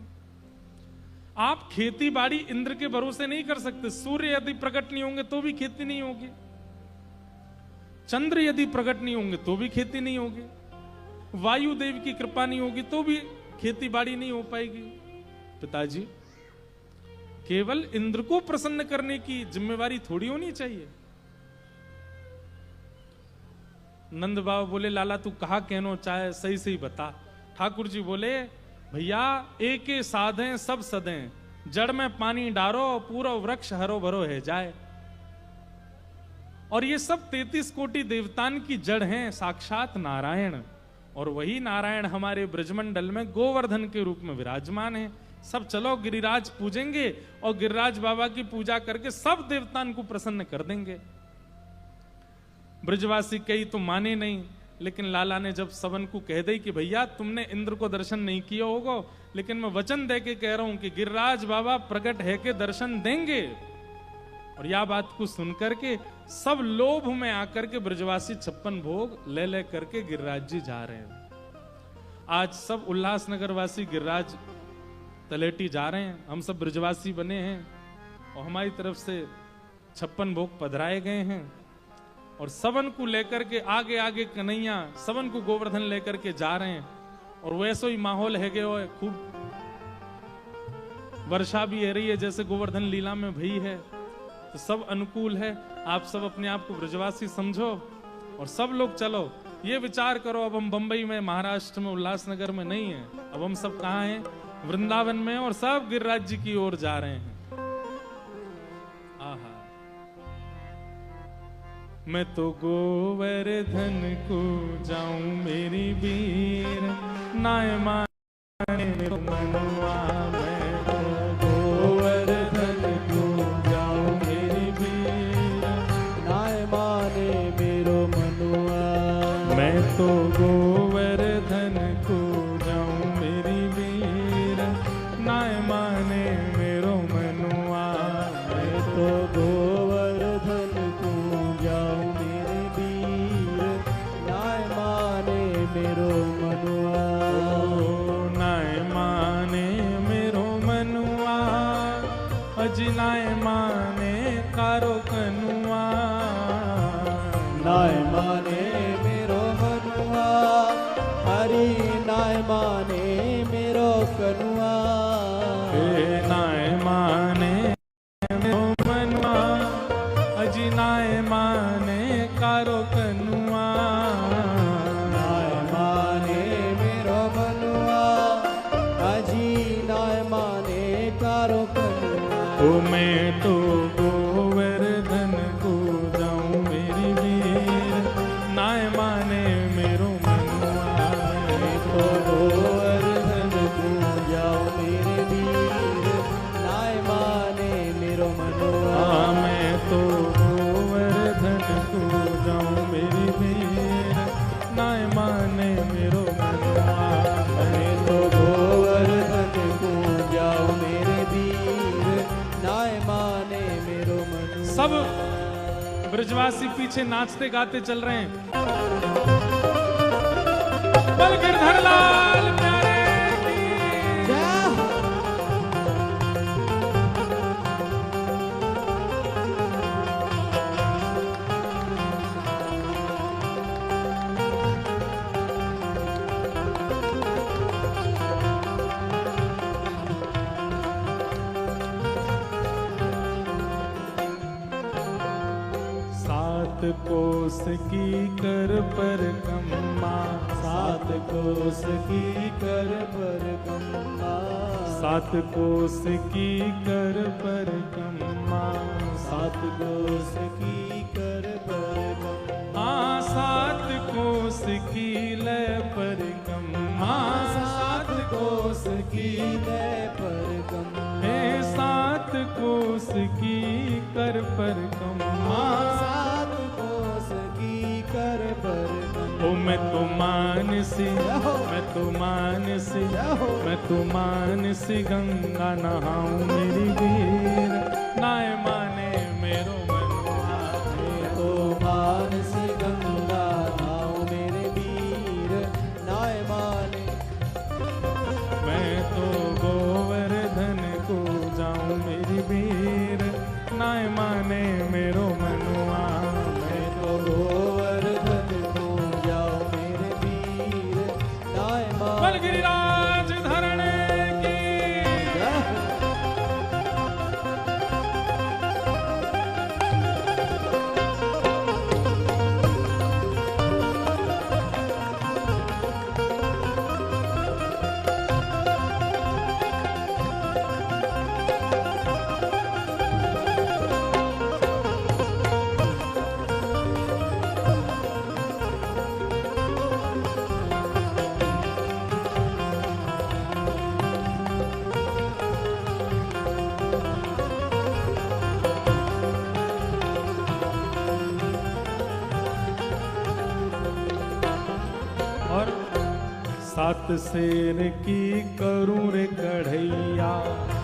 आप खेती बाड़ी इंद्र के भरोसे नहीं कर सकते। सूर्य यदि प्रकट नहीं होंगे तो भी खेती नहीं होगी, चंद्र यदि प्रकट नहीं होंगे तो भी खेती नहीं होगी, वायु देव की कृपा नहीं होगी तो भी खेती बाड़ी नहीं हो पाएगी। पिताजी केवल इंद्र को प्रसन्न करने की जिम्मेवारी थोड़ी होनी चाहिए। नंद बाबा बोले लाला तू कहा कहनो चाहे सही सही बता। ठाकुर जी बोले भैया एक साधे सब सदे, जड़ में पानी डारो पूरा वृक्ष हरो भरो है जाए। और ये सब 33 कोटि देवतान की जड़ हैं साक्षात नारायण, और वही नारायण हमारे ब्रजमंडल में गोवर्धन के रूप में विराजमान है। सब चलो गिरिराज पूजेंगे और गिरिराज बाबा की पूजा करके सब देवतान को प्रसन्न कर देंगे। ब्रजवासी कई तो माने नहीं, लेकिन लाला ने जब सबन को कह दी कि भैया तुमने इंद्र को दर्शन नहीं किया होगा, लेकिन मैं वचन दे के कह रहा हूं कि गिरिराज बाबा प्रकट है के दर्शन देंगे। और यह बात को सुनकर के सब लोभ में आकर के ब्रजवासी 56 भोग ले ले करके गिरिराज जी जा रहे हैं। आज सब उल्लासनगर वासी गिरिराज तलेटी जा रहे हैं, हम सब ब्रजवासी बने हैं, और हमारी तरफ से 56 भोग पधराए गए हैं। और सबन को लेकर के आगे आगे कन्हैया सबन को गोवर्धन लेकर के जा रहे हैं। और वैसे ही माहौल है गए, खूब वर्षा भी है रही है जैसे गोवर्धन लीला में भई है, तो सब अनुकूल है। आप सब अपने आप को ब्रजवासी समझो और सब लोग चलो ये विचार करो, अब हम बंबई में, महाराष्ट्र में, उल्लासनगर में नहीं है, अब हम सब कहाँ हैं? वृंदावन में, और सब गिरिराज जी की ओर जा रहे हैं। आहा, मैं तो गोवर्धन को जाऊं मेरी वीर, नाय माने मेरो मनवा, मैं तो गोवर्धन को जाऊं मेरी वीर, नाय माने मेरो मनुआ। मैं तो गोवर्धन को जाऊं मेरी वीर, नाय माने मेरो मनुआ। मैं तो गोवर्धन को जाऊं मेरे वीर, नाय माने मेरो मनुआ। नाय माने मेरो मनुआ, अजी नाय माने कारो कनुआ। नाय माने मेरो मनुआ, हरि नाय माने मेरो कनुआ। नाय माने मेरो मनुआ, अजी नाय माने ब्रजवासी पीछे नाचते गाते चल रहे हैं। बल गिरधर लाल प्यारे की जय हो। सात कोस की कर पर कम्मा, सात कोस की कर पर कम्मा, सात कोस की कर पर कम्मा, सात कोस की कर पर कम्मा, सात कोस की लय पर कम्मा, सात कोस की लय पर कम्मा, हे सात कोस की कर पर कम्मा, सात कोस की कर पर कम्मा। ओ मैं तो मानसी, मैं तो मानसी, मैं तो मानसी गंगा नहाऊं मेरी वीर, नाय माने मेरो मनुआ। मैं तो मानसी गंगा नाव मेरे वीर, नाय माने। मैं तो गोवर्धन को जाऊं मेरी वीर, नाय माने मेरो मनुआ। मैं तो गोवर्धन को जाओ मेरे वीर, नाय माने। बल गिरिराज धरणे की जय हो। और सात शेर की करूं रे कढ़ैया,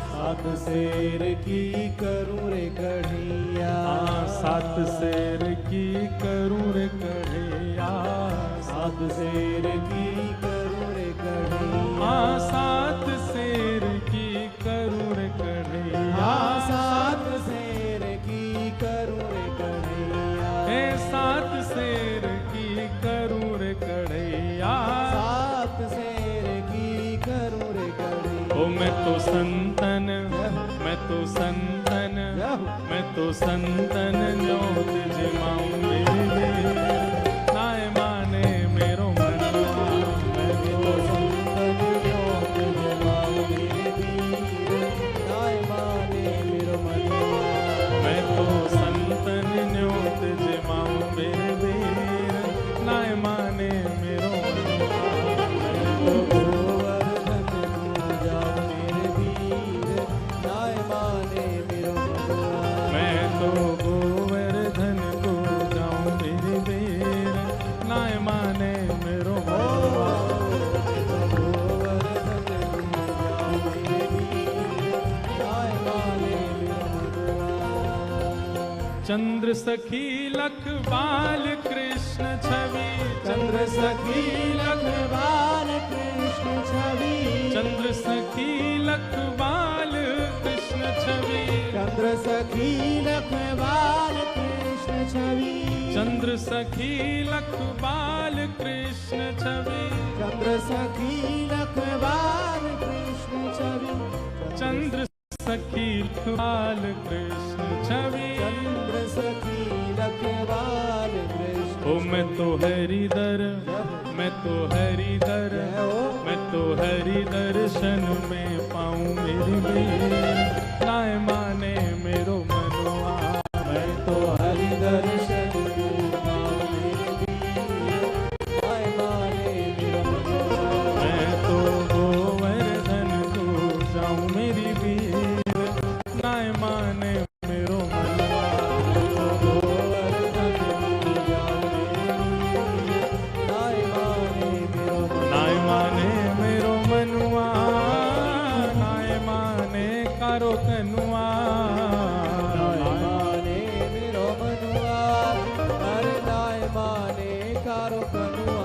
सात शेर की करूं रे कढ़ैया, सात शेर की करूं रे कढ़ैया, सात शेर की करूं रे कढ़ैया, सात शेर की करूं रे कढ़ैया, सात शेर की करूं रे कढ़ैया, हे सात शेर की करूं रे कढ़ैया, सात शेर की करूं रे कढ़ैया। ओ मैं तो संतन, मैं तो संतन, मैं तो संतन ज्योत जमाऊं मेरी वीर, नाय माने मेरो मनुआ। मैं तो संतन ज्योत जलाऊं मेरे वीर, नाय माने मेरो मनुआ। मैं तो संतन ज्योत जमाऊं मेरे वीर, नाय माने मेरो मनुआ। तो गोवर्धन को जाओ मेरे वीर, नाय माने मेरो मनुआ। मैं तो गोवर्धन को जाऊं मेरे वीर, नाय माने मेरो मनुआ। तो गोवर्धन को जाओ मेरे वीर, नाय माने मेरो मनुआ। चंद्र सखी लख बाल कृष्ण छवि, चंद्र सखी लखवाल कृष्ण छवि, चंद्र सखी लख बाल कृष्ण छवि, चंद्र सखी लखवाल कृष्ण छवि, चंद्र सखी लख बाल कृष्ण छवि, चंद्र सखी लखवाल कृष्ण छवि, चंद्र सखी लख बाल कृष्ण छवि। चंद्र सखी लखवाल कृष्ण। ओ मैं तो हरिदर, मैं तो हरिदर, मैं तो हरि दर्शन में पाऊं मेरी वीर, नाय माने मेरो मनुआ। मैं तो हरि दर्शन को पाऊं मेरे वीर, नाय माने मेरो मनुआ। मैं तो गोवर्धन को जाऊं मेरी वीर, नाय माने मेरो मनुआ। गोवर्धन को जाओ मेरे वीर, नाय माने मेरो मनुआ। नाय माने मेरो मनुआ, नाय माने कारो कनुआ, भिखारो कनुआ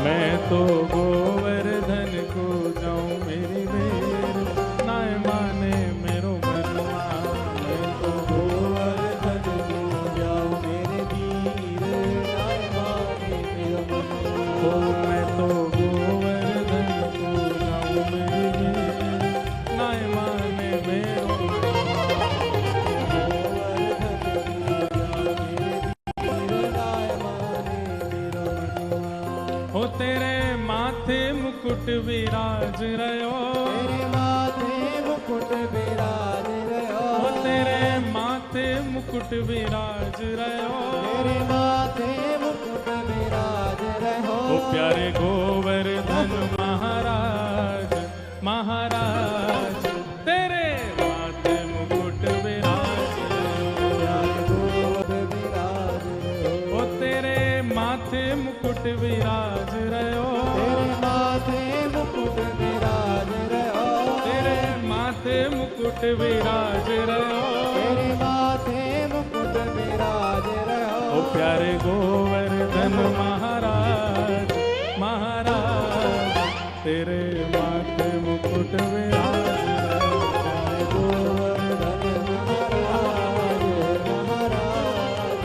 मैं तो गोवर्धन को जाऊं मेरी बेर नाय माने मेरो मनुआ मैं तो गोवर्धन को जाऊं मेरे वीर नाय माने मेरो मनुआ ओ मैं तो गोवर्धन को जाऊं मेरी बेर नाय माने मेरो हो तेरे माथे मुकुट विराज रहो तेरे माथे मुकुट विराज रहो हो तेरे माथे मुकुट विराज रहो तेरे माथे मुकुट विराज रहो ओ प्यारे गोवर्धन महाराज महाराज तेरे माथे मुकुट विराज प्यारे गोवर्धन विराज रहो ओ तेरे माथे मुकुट विराज रहो तेरे माथे मुकुट विराज रहो तेरे माथे मुकुट विराज रहो तेरे माथे मुकुट विराज रहो ओ प्यारे गोवर्धन महाराज महाराज तेरे माथे मुकुट विराज रहो प्यारे गोवर्धन महाराज महाराज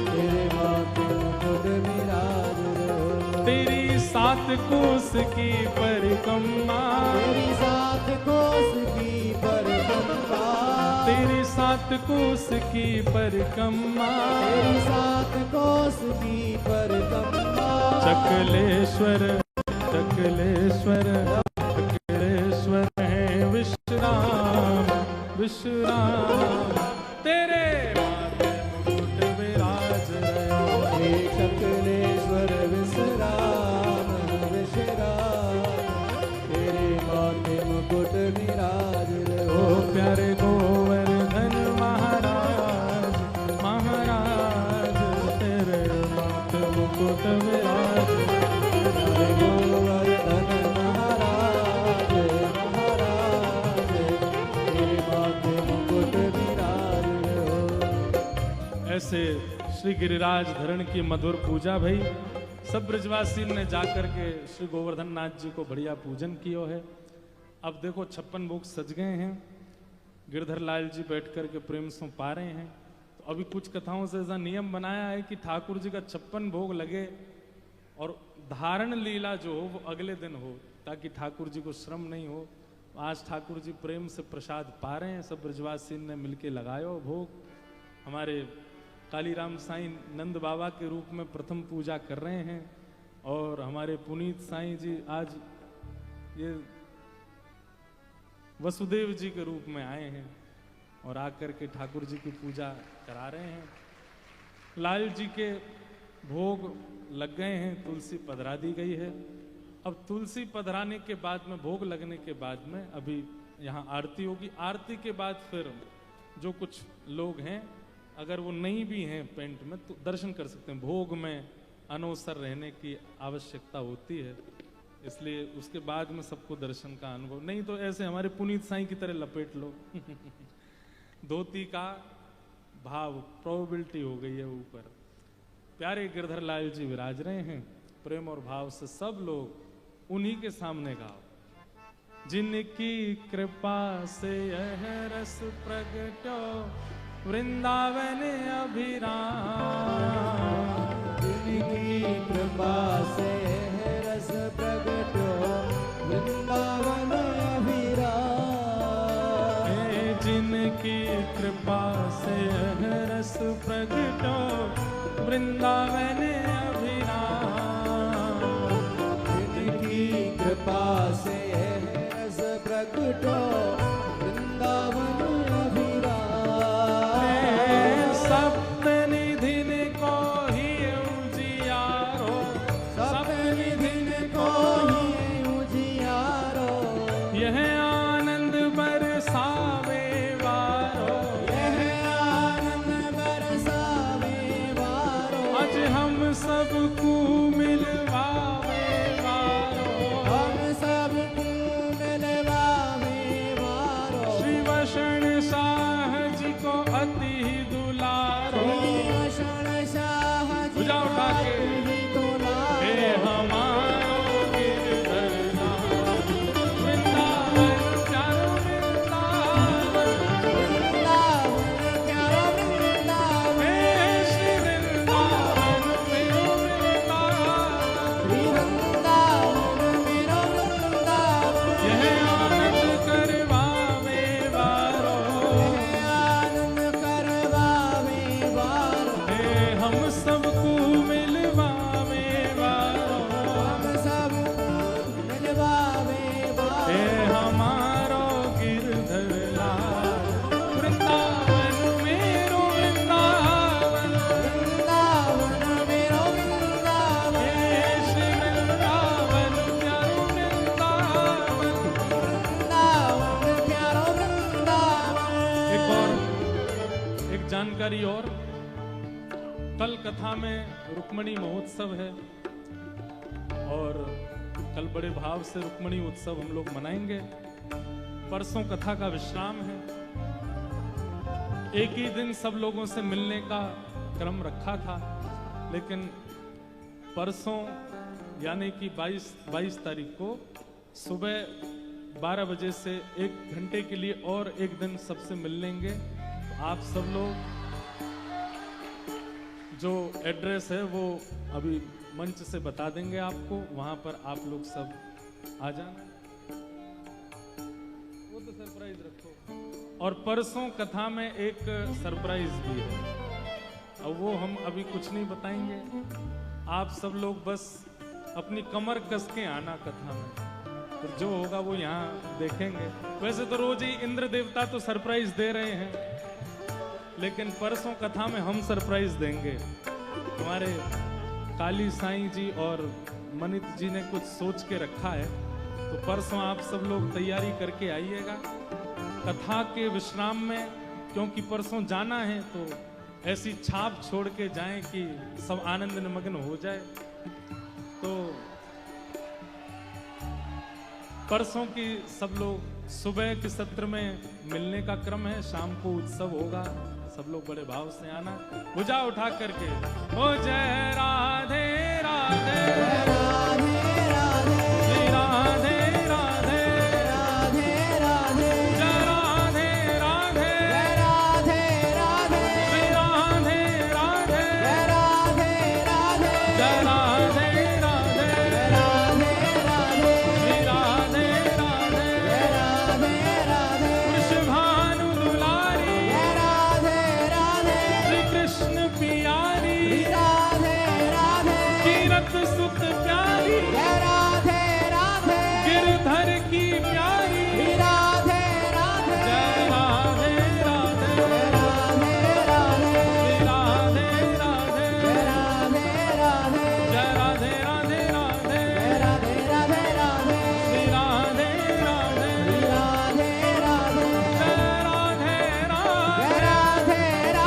तेरे माथे मुकुट विराज रहो तेरी सात कोस की परिक्रमा तेरी सात कोस की परिक्रमा तेरी सात कोस की परिक्रमा तेरी सात कोस की परिक्रमा चकलेश्वर चकलेश्वर चकलेश्वर है विश्राम विश्राम तेरे माथे मुकुट विराज रहो हे चकलेश्वर विश्राम विश्राम तेरे माथे मुकुट विराज ओ रहो प्यारे गोवर्धन महाराज महाराज तेरे माथे मुकुट विराज प्यारे गोवर्धन महाराज महाराज तेरे माथे मुकुट विराज रहो ऐसे श्री गिरिराज धरण की मधुर पूजा भई सब ब्रजवासी ने जाकर के श्री गोवर्धन नाथ जी को बढ़िया पूजन कियो है। अब देखो 56 भोग सज गए हैं, गिरधर लाल जी बैठ कर के प्रेम से पा रहे हैं। तो अभी कुछ कथाओं से ऐसा नियम बनाया है कि ठाकुर जी का 56 भोग लगे और धारण लीला जो हो वो अगले दिन हो, ताकि ठाकुर जी को श्रम नहीं हो। आज ठाकुर जी प्रेम से प्रसाद पा रहे हैं, सब ब्रजवासी ने मिलके लगायो भोग। हमारे कालीराम साईं नंद बाबा के रूप में प्रथम पूजा कर रहे हैं और हमारे पुनीत साईं जी आज ये वसुदेव जी के रूप में आए हैं और आकर के ठाकुर जी की पूजा करा रहे हैं। लाल जी के भोग लग गए हैं, तुलसी पधरा दी गई है। अब तुलसी पधराने के बाद में, भोग लगने के बाद में अभी यहाँ आरती होगी। आरती के बाद फिर जो कुछ लोग हैं अगर वो नहीं भी हैं पेंट में तो दर्शन कर सकते हैं। भोग में अनवसर रहने की आवश्यकता होती है, इसलिए उसके बाद में सबको दर्शन का अनुभव, नहीं तो ऐसे हमारे पुनीत साईं की तरह लपेट लो धोती का भाव प्रोबेबिलिटी हो गई है ऊपर। प्यारे गिरधर लाल जी विराज रहे हैं, प्रेम और भाव से सब लोग उन्हीं के सामने गाओ। जिनकी कृपा से यह रस प्रगटो वृंदावन अभिराम, जिनकी कृपा से है रस प्रगटो वृंदावन अभिराम, जिनकी कृपा से यह रस प्रगटो वृंदावन अभिराम, जिनकी कृपा से है रस प्रगटो वृंदावन अभिराम, सप्तनिधिन को ही उजियारो, सप्तनिधिन को ही उजियारो, यह आनंद बरसावे वारो, यह आनंद बरसावे वारो, आज हम बड़ी और कल कथा में रुक्मणी महोत्सव है और कल बड़े भाव से रुक्मणी उत्सव हम लोग मनाएंगे। परसों कथा का विश्राम है। एक ही दिन सब लोगों से मिलने का क्रम रखा था, लेकिन परसों यानी कि 22 तारीख को सुबह 12 बजे से 1 घंटे के लिए और एक दिन सबसे मिल लेंगे। तो आप सब लोग, जो एड्रेस है वो अभी मंच से बता देंगे आपको, वहां पर आप लोग सब आ जाना। वो तो सरप्राइज रखो। और परसों कथा में एक सरप्राइज भी है, अब वो हम अभी कुछ नहीं बताएंगे। आप सब लोग बस अपनी कमर कस के आना कथा में, फिर जो होगा वो यहाँ देखेंगे। वैसे तो रोज ही इंद्र देवता तो सरप्राइज दे रहे हैं, लेकिन परसों कथा में हम सरप्राइज देंगे। हमारे काली साईं जी और मनित जी ने कुछ सोच के रखा है, तो परसों आप सब लोग तैयारी करके आइएगा कथा के विश्राम में, क्योंकि परसों जाना है तो ऐसी छाप छोड़ के जाएं कि सब आनंद निमग्न हो जाए। तो परसों की सब लोग सुबह के सत्र में मिलने का क्रम है, शाम को उत्सव होगा। सब लोग बड़े भाव से आना, भुजा उठा करके ओ जय राधे राधे राधे राधे राधे राधे राधे राधे जय राधे राधे राधे राधे श्री राधे राधे राधे राधे जय राधे राधे राधे राधे श्री राधे राधे राधे राधे वृषभानु दुलारी राधे राधे श्री कृष्ण पियारी राधे राधे कीरत सुत प्यारी राधे राधे गिरधर की प्यारी राधे राधे जय राधे राधे राधे राधे राधे राधे राधे राधे जय राधे राधे राधे राधे राधे राधे श्री राधे राधे राधे राधे जय राधे राधे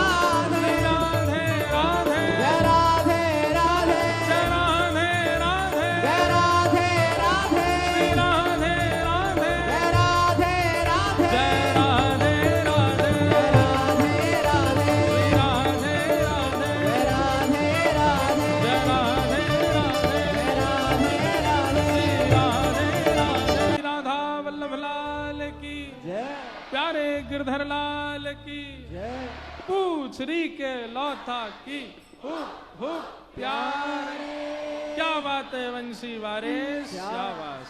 राधे राधे राधे राधे जय राधे राधे जय राधे राधे जय राधे राधे श्री राधे राधे जय राधे राधे जय राधे राधे राधे राधे श्री राधे राधे जय राधे राधे जय राधे राधे राधे राधे श्री राधे राधे। राधा वल्लभ लाल की जय प्यारे गिरधर लाल की जय पूछरी के लौथा की प्यार। क्या बात है वंशी वारिस, शाबाश।